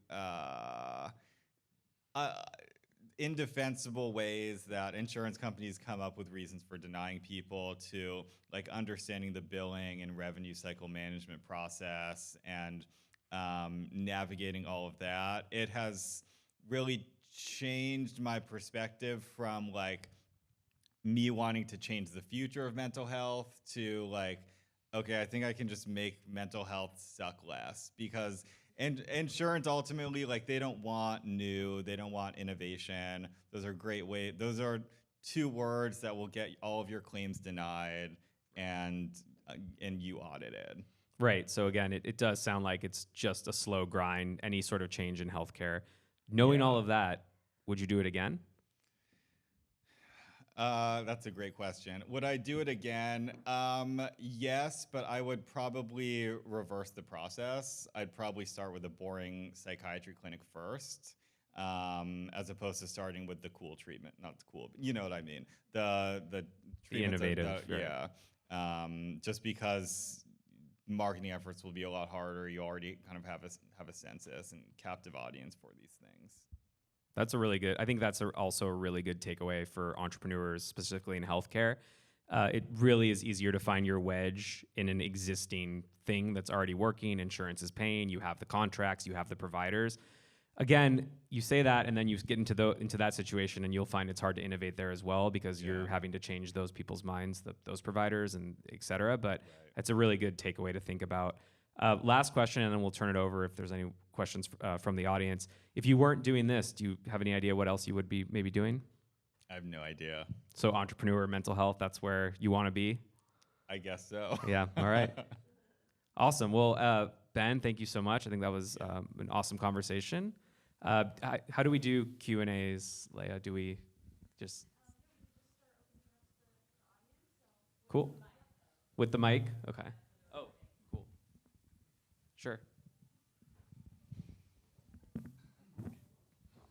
Speaker 2: indefensible ways that insurance companies come up with reasons for denying people, to like understanding the billing and revenue cycle management process, and navigating all of that. It has really changed my perspective from like me wanting to change the future of mental health to like, okay, I think I can just make mental health suck less, because insurance ultimately, like, they don't want new, they don't want innovation. Those are two words that will get all of your claims denied and you audited.
Speaker 1: Right. So again, it does sound like it's just a slow grind, any sort of change in healthcare. Knowing all of that, would you do it again?
Speaker 2: That's a great question. Would I do it again? Yes, but I would probably reverse the process. I'd probably start with a boring psychiatry clinic first, as opposed to starting with the cool treatment. Not cool, but you know what I mean. The
Speaker 1: innovative.
Speaker 2: Yeah. Just because marketing efforts will be a lot harder. You already kind of have a census and captive audience for these things.
Speaker 1: That's a really good, I think that's also a really good takeaway for entrepreneurs, specifically in healthcare. It really is easier to find your wedge in an existing thing that's already working. Insurance is paying, you have the contracts, you have the providers. Again, you say that, and then you get into that situation, and you'll find it's hard to innovate there as well, because you're having to change those people's minds, those providers, and et cetera. But that's a really good takeaway to think about. Last question, and then we'll turn it over if there's any questions from the audience. If you weren't doing this, do you have any idea what else you would be maybe doing?
Speaker 2: I have no idea.
Speaker 1: So entrepreneur, mental health, that's where you want to be?
Speaker 2: I guess so.
Speaker 1: Yeah, all right. Awesome. Well, Ben, thank you so much. I think that was an awesome conversation. How do we do Q&As, Leia? Do we just... Cool. With the mic? Okay. Oh, cool. Sure.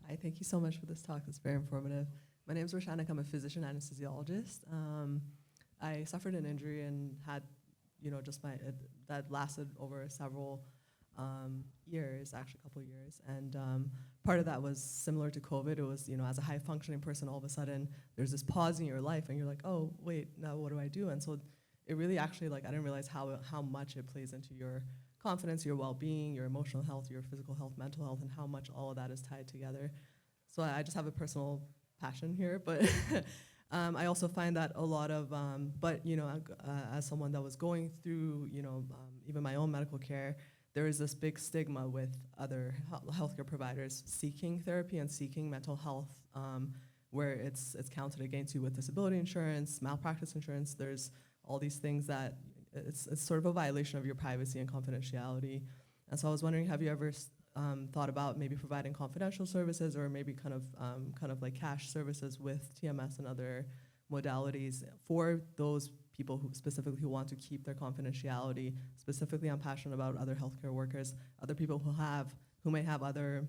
Speaker 3: Hi, thank you so much for this talk. It's very informative. My name is Roshanik. I'm a physician anesthesiologist. I suffered an injury and had, just that lasted over several years, actually a couple of years. And part of that was similar to COVID. It was, as a high functioning person, all of a sudden there's this pause in your life and you're like, oh, wait, now what do I do? And so it really actually, I didn't realize how much it plays into your confidence, your well-being, your emotional health, your physical health, mental health, and how much all of that is tied together. So I just have a personal passion here, but I also find that a lot of, as someone that was going through, even my own medical care, there is this big stigma with other healthcare providers seeking therapy and seeking mental health, where it's counted against you with disability insurance, malpractice insurance. There's all these things that it's sort of a violation of your privacy and confidentiality. And so I was wondering, have you ever thought about maybe providing confidential services, or maybe kind of like cash services with TMS and other modalities for those people who specifically want to keep their confidentiality? Specifically, I'm passionate about other healthcare workers, other people who may have other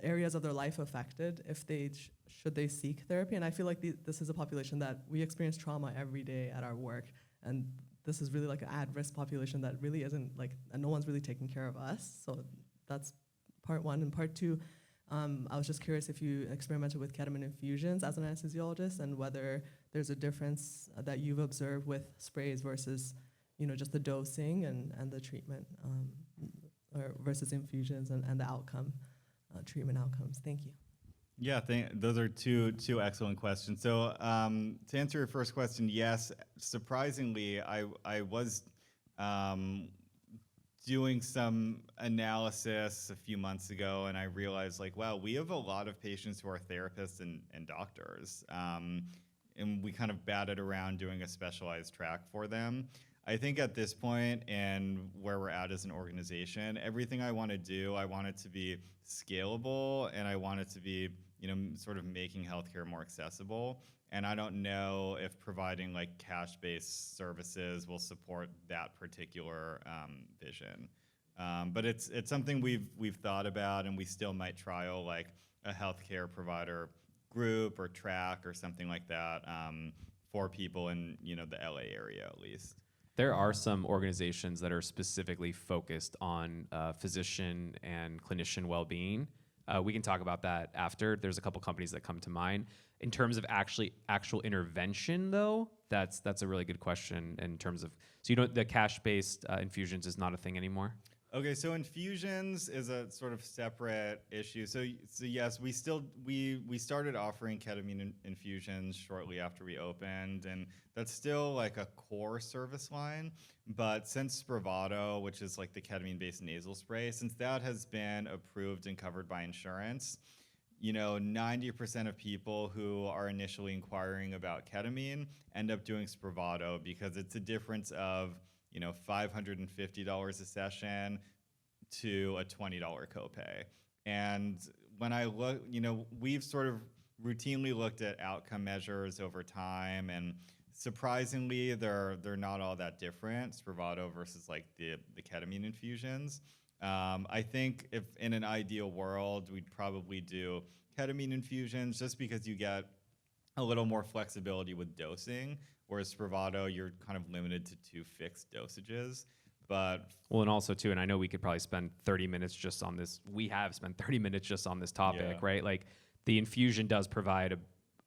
Speaker 3: areas of their life affected if they should they seek therapy. And I feel like this is a population that we experience trauma every day at our work, and this is really like an at-risk population that really isn't and no one's really taking care of us. So that's part one. And part two, I was just curious if you experimented with ketamine infusions as an anesthesiologist, and whether there's a difference that you've observed with sprays versus, just the dosing and the treatment, or versus infusions and the outcome, treatment outcomes. Thank you.
Speaker 2: Yeah, those are two excellent questions. So to answer your first question, yes, surprisingly, I was doing some analysis a few months ago, and I realized, wow, we have a lot of patients who are therapists and doctors, and we kind of batted around doing a specialized track for them. I think at this point and where we're at as an organization, everything I want to do, I want it to be scalable, and I want it to be, sort of making healthcare more accessible. And I don't know if providing cash-based services will support that particular vision. But it's something we've thought about, and we still might trial a healthcare provider group or track or something like that for people in the LA area at least.
Speaker 1: There are some organizations that are specifically focused on physician and clinician well-being. We can talk about that after. There's a couple companies that come to mind. In terms of actual intervention, though, that's a really good question in terms of, so the cash-based infusions is not a thing anymore?
Speaker 2: Okay, so infusions is a sort of separate issue. So yes, we started offering ketamine infusions shortly after we opened, and that's still a core service line. But since Spravato, which is the ketamine-based nasal spray, since that has been approved and covered by insurance, 90% of people who are initially inquiring about ketamine end up doing Spravato, because it's a difference of $550 a session to a $20 copay. And when I look, we've sort of routinely looked at outcome measures over time, and surprisingly, they're not all that different, Spravato versus the ketamine infusions. I think if in an ideal world, we'd probably do ketamine infusions just because you get a little more flexibility with dosing, whereas Spravato, you're kind of limited to 2 fixed dosages. But
Speaker 1: Well, and also too, and I know we could probably spend 30 minutes just on this. We have spent 30 minutes just on this topic,
Speaker 2: Yeah.
Speaker 1: right? Like the infusion does provide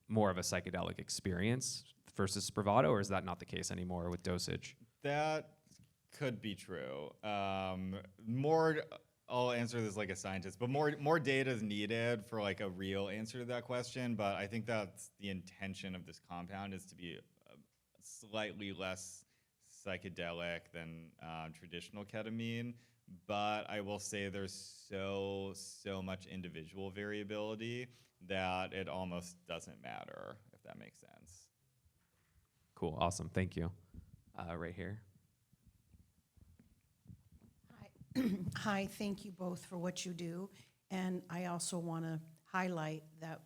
Speaker 1: more of a psychedelic experience versus Spravato, or is that not the case anymore with dosage?
Speaker 2: that could be true. I'll answer this like a scientist, but more data is needed for like a real answer to that question. But I think that's the intention of this compound, is to be slightly less psychedelic than traditional ketamine. But I will say there's so much individual variability that it almost doesn't matter, if that makes sense.
Speaker 1: Cool, awesome, thank you. Right here.
Speaker 4: Hi, thank you both for what you do. And I also want to highlight that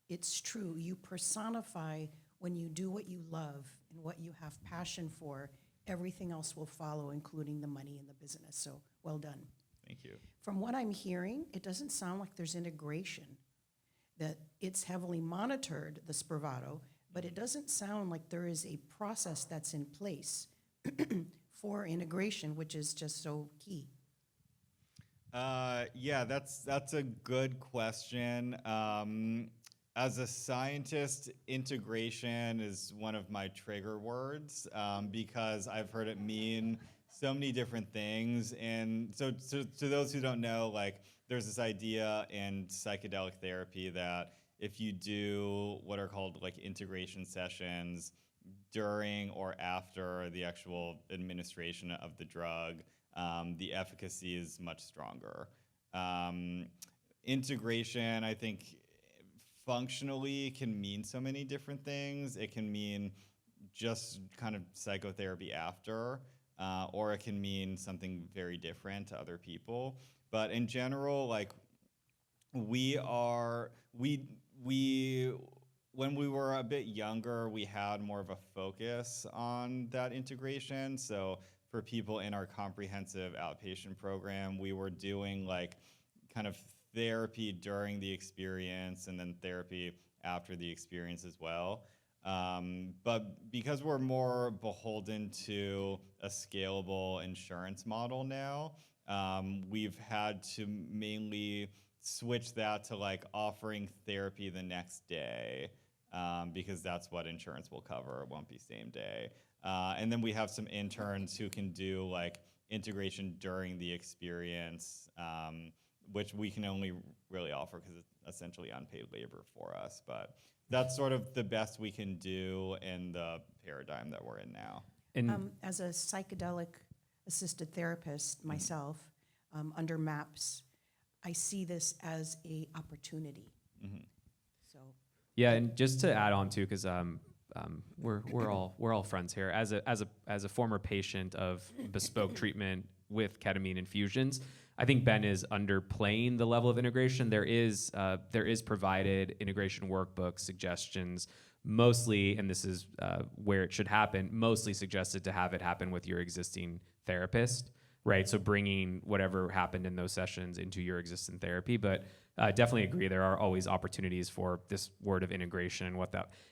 Speaker 4: it's true. You personify when you do what you love and what you have passion for, everything else will follow, including the money in the business. So well done.
Speaker 2: Thank you.
Speaker 4: From what I'm hearing, it doesn't sound like there's integration, that it's heavily monitored, the Spravato, but it doesn't sound like there is a process that's in place for integration, which is just so key.
Speaker 2: Yeah, that's a good question. As a scientist, integration is one of my trigger words because I've heard it mean so many different things. And so to those who don't know, like there's this idea in psychedelic therapy that if you do what are called like integration sessions during or after the actual administration of the drug, the efficacy is much stronger. Integration, I think, functionally can mean so many different things. It can mean just kind of psychotherapy after, or it can mean something very different to other people. But in general, like when we were a bit younger, we had more of a focus on that integration. So for people in our comprehensive outpatient program, we were doing like kind of therapy during the experience and then therapy after the experience as well. But because we're more beholden to a scalable insurance model now, we've had to mainly switch that to like offering therapy the next day because that's what insurance will cover. It won't be same day. And then we have some interns who can do like integration during the experience, which we can only really offer because it's essentially unpaid labor for us. But that's sort of the best we can do in the paradigm that we're in now.
Speaker 1: And
Speaker 4: As a psychedelic assisted therapist myself, under MAPS, I see this as a opportunity. So
Speaker 1: yeah, and just to add on too, because we're all friends here. As a former patient of Bespoke Treatment with ketamine infusions, I think Ben is underplaying the level of integration. There is provided integration workbook suggestions, mostly, and this is where it should happen, mostly suggested to have it happen with your existing therapist, right? So bringing whatever happened in those sessions into your existing therapy. But definitely agree, there are always opportunities for this word of integration and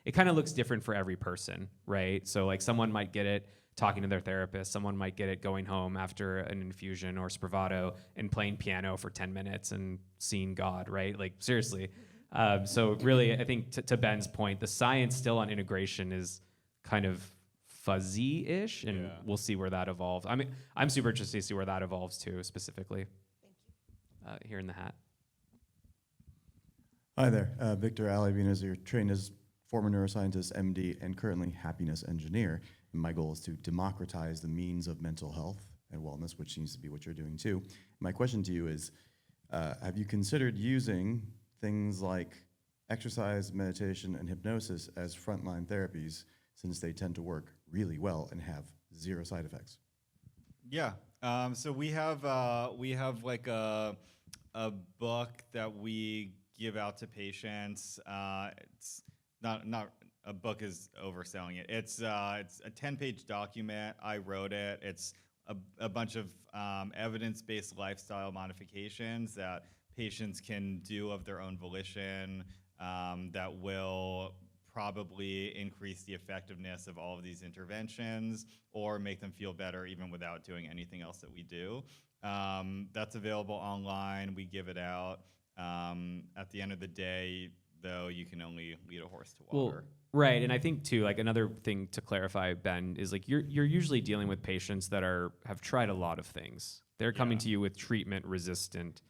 Speaker 1: it kind of looks different for every person, right? So like someone might get it talking to their therapist, someone might get it going home after an infusion or Spravato and playing piano for 10 minutes and seeing God, right? Like seriously. So really, I think to Ben's point, the science still on integration is kind of fuzzy-ish, and we'll see where that evolves. I mean, I'm super interested to see where that evolves too, specifically.
Speaker 4: thank you.
Speaker 1: Here in the hat.
Speaker 5: Hi there, Victor Alibinez, you're trained as former neuroscientist, MD, and currently happiness engineer. And my goal is to democratize the means of mental health and wellness, which seems to be what you're doing too. My question to you is, have you considered using things like exercise, meditation, and hypnosis as frontline therapies, since they tend to work really well and have zero side effects?
Speaker 2: Yeah. So we have like a book that we give out to patients. It's not a book is overselling it. It's a 10-page document. I wrote it. It's a bunch of evidence-based lifestyle modifications that patients can do of their own volition that will probably increase the effectiveness of all of these interventions or make them feel better even without doing anything else that we do. That's available online. We give it out. At the end of the day, though, you can only lead a horse to water.
Speaker 1: Well, right, and I think too, like another thing to clarify, Ben, is like you're usually dealing with patients that have tried a lot of things. They're coming to you with treatment-resistant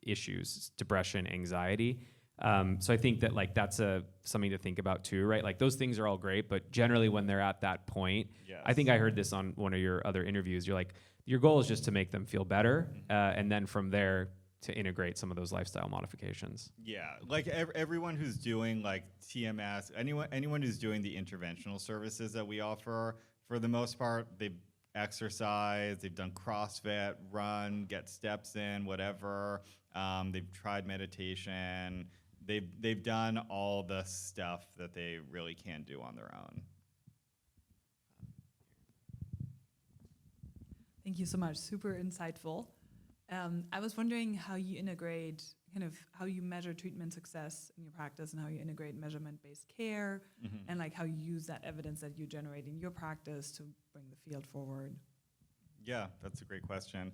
Speaker 1: issues, depression, anxiety. So I think that like that's something to think about too, right? Like those things are all great, but generally when they're at that point,
Speaker 2: Yes.
Speaker 1: I think I heard this on one of your other interviews. You're like, your goal is just to make them feel better, and then from there to integrate some of those lifestyle modifications.
Speaker 2: Yeah, like everyone who's doing like TMS, anyone who's doing the interventional services that we offer, for the most part, they've exercised, they've done CrossFit, run, get steps in, whatever. They've tried meditation. They've done all the stuff that they really can do on their own.
Speaker 6: Thank you so much. Super insightful. I was wondering how you integrate, how you measure treatment success in your practice and how you integrate measurement-based care and like how you use that evidence that you generate in your practice to bring the field forward.
Speaker 2: Yeah, that's a great question.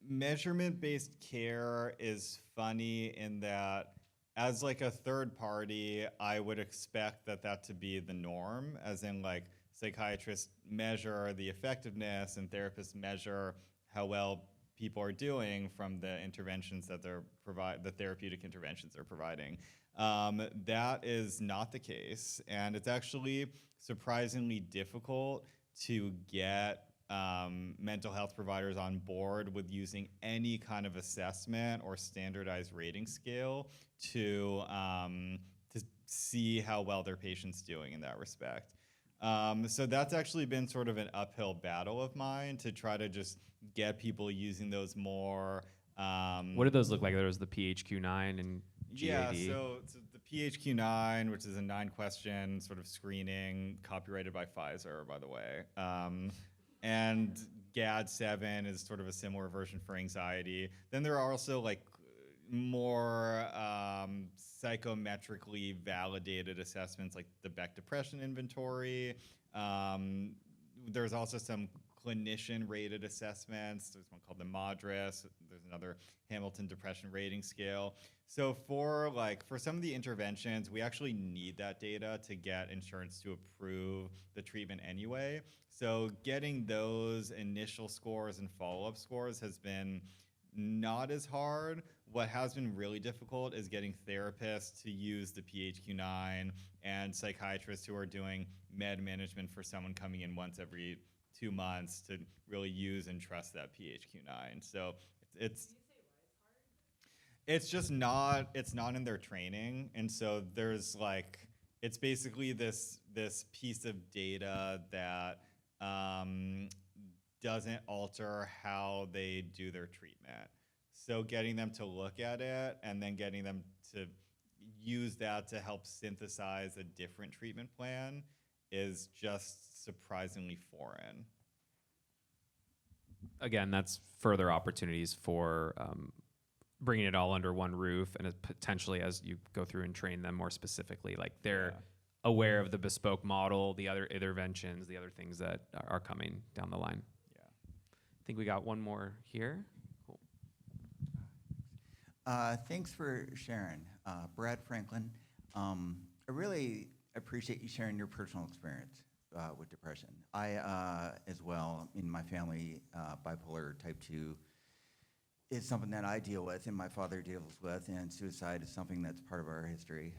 Speaker 2: Measurement-based care is funny in that as like a third party, I would expect that to be the norm, as in like psychiatrists measure the effectiveness and therapists measure how well people are doing from the interventions that the therapeutic interventions they're providing. That is not the case, and it's actually surprisingly difficult to get mental health providers on board with using any kind of assessment or standardized rating scale to see how well their patient's doing in that respect. So that's actually been sort of an uphill battle of mine to try to just get people using those more.
Speaker 1: What did those look like? There was the PHQ-9 and GAD.
Speaker 2: Yeah, so the PHQ-9, which is a 9-question sort of screening, copyrighted by Pfizer, by the way. And GAD-7 is sort of a similar version for anxiety. Then there are also like more psychometrically validated assessments like the Beck Depression Inventory. There's also some clinician-rated assessments. There's one called the MADRS. There's another Hamilton Depression Rating Scale. So for some of the interventions, we actually need that data to get insurance to approve the treatment anyway. So getting those initial scores and follow-up scores has been not as hard. What has been really difficult is getting therapists to use the PHQ-9 and psychiatrists who are doing med management for someone coming in once every 2 months to really use and trust that PHQ-9. So it's just not in their training. And so there's it's basically this piece of data that doesn't alter how they do their treatment. So getting them to look at it and then getting them to use that to help synthesize a different treatment plan is just surprisingly foreign.
Speaker 1: Again, that's further opportunities for bringing it all under one roof, and potentially as you go through and train them more specifically, like they're aware of the bespoke model, the other interventions, the other things that are coming down the line.
Speaker 2: Yeah.
Speaker 1: I think we got one more here. Cool.
Speaker 7: Thanks for sharing. Brad Franklin. I really appreciate you sharing your personal experience with depression. I, as well, in my family, bipolar type 2 is something that I deal with and my father deals with, and suicide is something that's part of our history.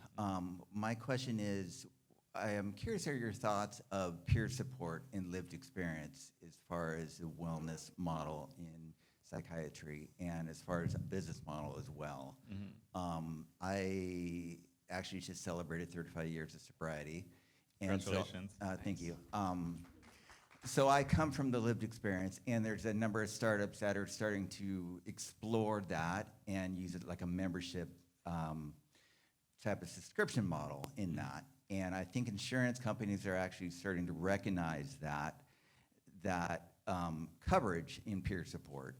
Speaker 7: My question is, I am curious are your thoughts of peer support and lived experience as far as the wellness model in psychiatry and as far as a business model as well. I actually just celebrated 35 years of sobriety. And
Speaker 2: Congratulations.
Speaker 7: So, thank you. So I come from the lived experience, and there's a number of startups that are starting to explore that and use it like a membership type of subscription model in that. And I think insurance companies are actually starting to recognize that coverage in peer support.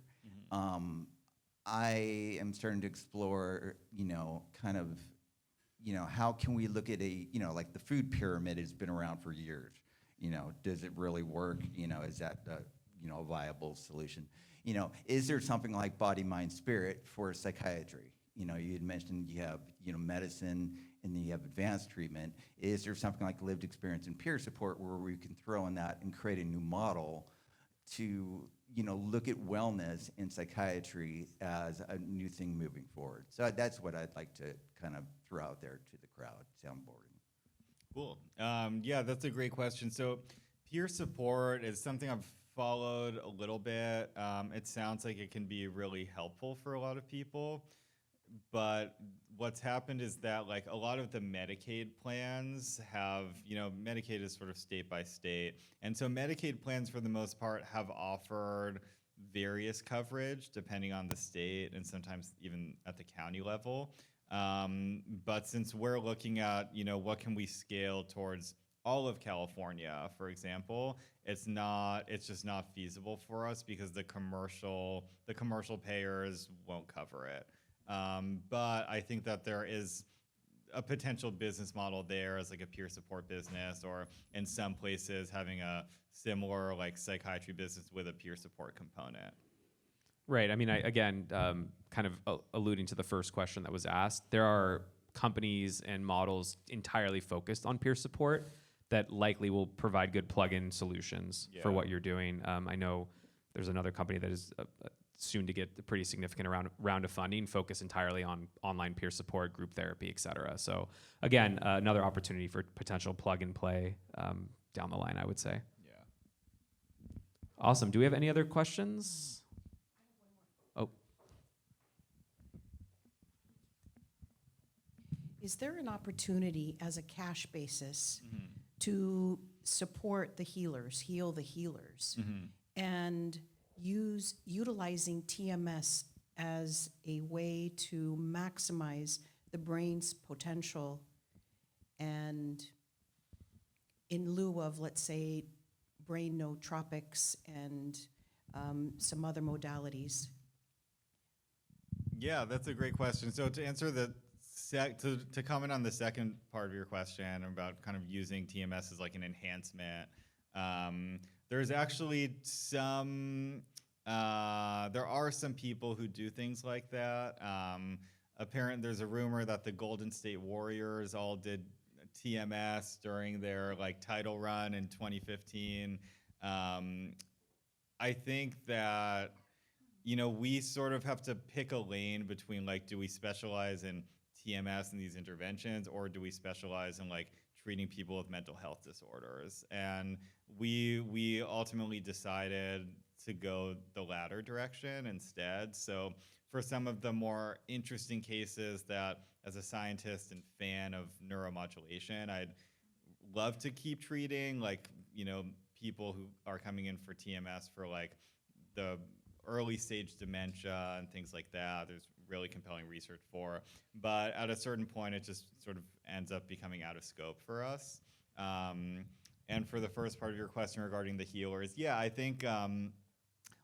Speaker 7: I am starting to explore, kind of how can we look at like the food pyramid has been around for years. Does it really work? Is that a viable solution? Is there something like body, mind, spirit for psychiatry? You had mentioned you have, medicine and then you have advanced treatment. Is there something like lived experience and peer support where we can throw in that and create a new model to, look at wellness in psychiatry as a new thing moving forward? So that's what I'd like to kind of throw out there to the crowd, soundboarding.
Speaker 2: Cool. Yeah, that's a great question. So peer support is something I've followed a little bit. It sounds like it can be really helpful for a lot of people. But what's happened is that like a lot of the Medicaid plans have, Medicaid is sort of state by state. And so Medicaid plans for the most part have offered various coverage depending on the state and sometimes even at the county level. But since we're looking at, what can we scale towards all of California, for example, it's just not feasible for us because the commercial payers won't cover it. But I think that there is a potential business model there as like a peer support business, or in some places having a similar like psychiatry business with a peer support component.
Speaker 1: Right. I mean, again, kind of alluding to the first question that was asked, there are companies and models entirely focused on peer support that likely will provide good plug-in solutions for what you're doing. I know there's another company that is soon to get a pretty significant round of funding, focused entirely on online peer support, group therapy, et cetera. So again, another opportunity for potential plug and play down the line, I would say.
Speaker 2: Yeah.
Speaker 1: Awesome. Do we have any other questions? Oh.
Speaker 4: Is there an opportunity as a cash basis to support the healers, heal the healers, and utilizing TMS as a way to maximize the brain's potential, and in lieu of, let's say, brain nootropics and some other modalities?
Speaker 2: Yeah, that's a great question. So to answer to comment on the second part of your question about kind of using TMS as like an enhancement, there's actually there are some people who do things like that. There's a rumor that the Golden State Warriors all did TMS during their like title run in 2015. I think that, we sort of have to pick a lane between like, do we specialize in TMS and these interventions, or do we specialize in like treating people with mental health disorders? And we ultimately decided to go the latter direction instead. So for some of the more interesting cases that, as a scientist and fan of neuromodulation, I'd love to keep treating, like, people who are coming in for TMS for like the early stage dementia and things like that. There's really compelling research for, but at a certain point, it just sort of ends up becoming out of scope for us. And for the first part of your question regarding the healers, yeah, I think,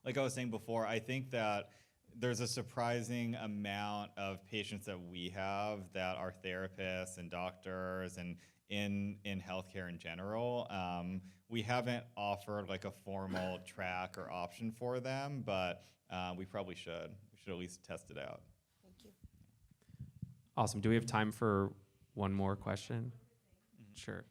Speaker 2: like I was saying before, I think that there's a surprising amount of patients that we have that are therapists and doctors and in healthcare in general. We haven't offered like a formal track or option for them, but we probably should. We should at least test it out.
Speaker 4: Thank you.
Speaker 1: Awesome. Do we have time for one more question? Sure.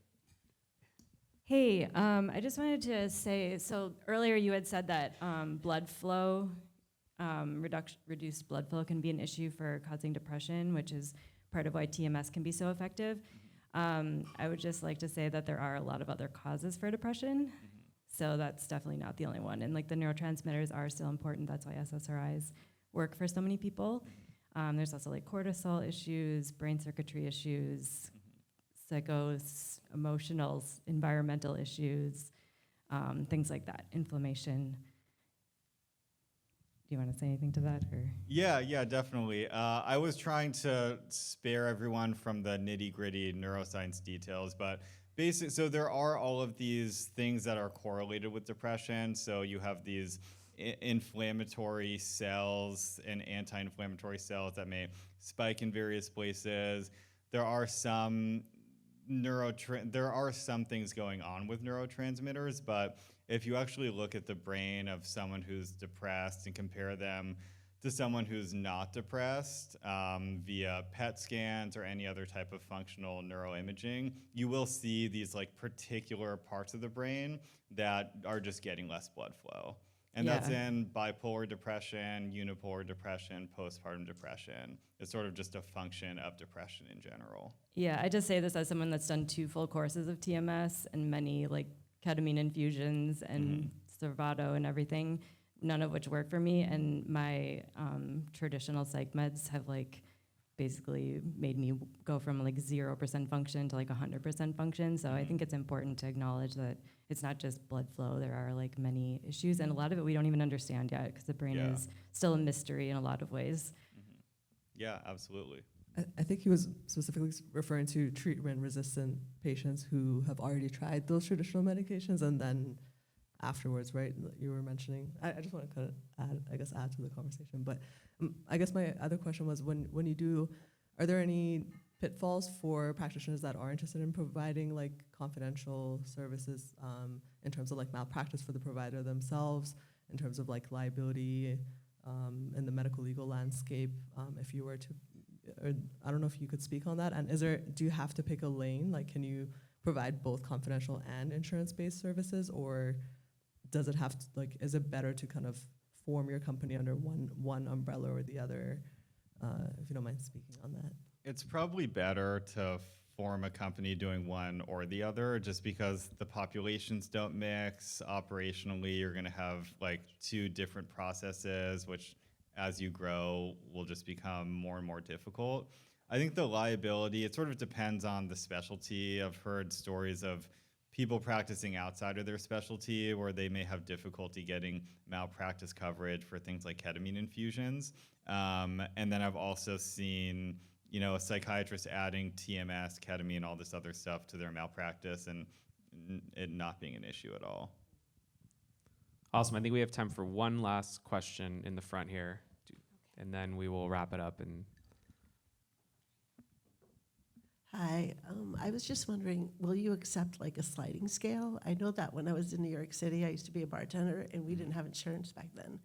Speaker 8: Hey, I just wanted to say, so earlier you had said that blood flow, reduced blood flow can be an issue for causing depression, which is part of why TMS can be so effective. I would just like to say that there are a lot of other causes for depression, so that's definitely not the only one. And like the neurotransmitters are still important. That's why SSRIs work for so many people. There's also like cortisol issues, brain circuitry issues, emotional, environmental issues, things like that, inflammation. Do you want to say anything to that? Or?
Speaker 2: Yeah, definitely. I was trying to spare everyone from the nitty-gritty neuroscience details, but so there are all of these things that are correlated with depression. So you have these inflammatory cells and anti-inflammatory cells that may spike in various places. there are some there are some things going on with neurotransmitters, but if you actually look at the brain of someone who's depressed and compare them to someone who's not depressed via PET scans or any other type of functional neuroimaging, you will see these like particular parts of the brain that are just getting less blood flow. And that's
Speaker 8: Yeah.
Speaker 2: in bipolar depression, unipolar depression, postpartum depression. It's sort of just a function of depression in general.
Speaker 8: Yeah, I just say this as someone that's done 2 full courses of TMS and many like ketamine infusions and Spravato and everything, none of which work for me. And my traditional psych meds have like basically made me go from like 0% function to like 100% function. So I think it's important to acknowledge that it's not just blood flow. There are like many issues, and a lot of it we don't even understand yet because the brain
Speaker 2: Yeah.
Speaker 8: is still a mystery in a lot of ways.
Speaker 2: Yeah, absolutely.
Speaker 3: I think he was specifically referring to treatment-resistant patients who have already tried those traditional medications and then afterwards, right? You were mentioning. I just want to kind of add to the conversation. But I guess my other question was when you do, are there any pitfalls for practitioners that are interested in providing like confidential services in terms of like malpractice for the provider themselves, in terms of like liability in the medical legal landscape, if you were to, or I don't know if you could speak on that. And do you have to pick a lane? Like, can you provide both confidential and insurance-based services, or does it have to, like, is it better to kind of form your company under one umbrella or the other? If you don't mind speaking on that.
Speaker 2: It's probably better to form a company doing one or the other, just because the populations don't mix. Operationally, you're going to have like 2 different processes, which as you grow will just become more and more difficult. I think the liability, it sort of depends on the specialty. I've heard stories of people practicing outside of their specialty where they may have difficulty getting malpractice coverage for things like ketamine infusions. And then I've also seen, you know, a psychiatrist adding TMS, ketamine, all this other stuff to their malpractice and it not being an issue at all.
Speaker 1: Awesome. I think we have time for one last question in the front here, and then we will wrap it up. And
Speaker 9: Hi, I was just wondering, will you accept like a sliding scale? I know that when I was in New York City, I used to be a bartender and we didn't have insurance back then.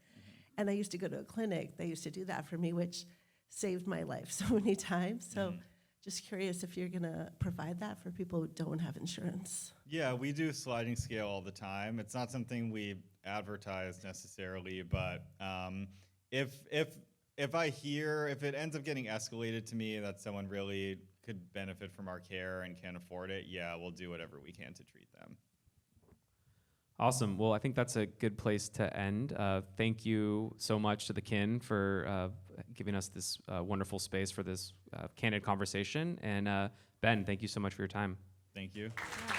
Speaker 9: And I used to go to a clinic, they used to do that for me, which saved my life so many times. So just curious if you're gonna provide that for people who don't have insurance.
Speaker 2: Yeah, we do sliding scale all the time. It's not something we advertise necessarily, but if it ends up getting escalated to me that someone really could benefit from our care and can't afford it, yeah, we'll do whatever we can to treat them.
Speaker 1: awesome. Well, I think that's a good place to end. Thank you so much to the Kin for giving us this wonderful space for this candid conversation. And Ben, thank you so much for your time.
Speaker 2: Thank you.
Speaker 8: Yeah.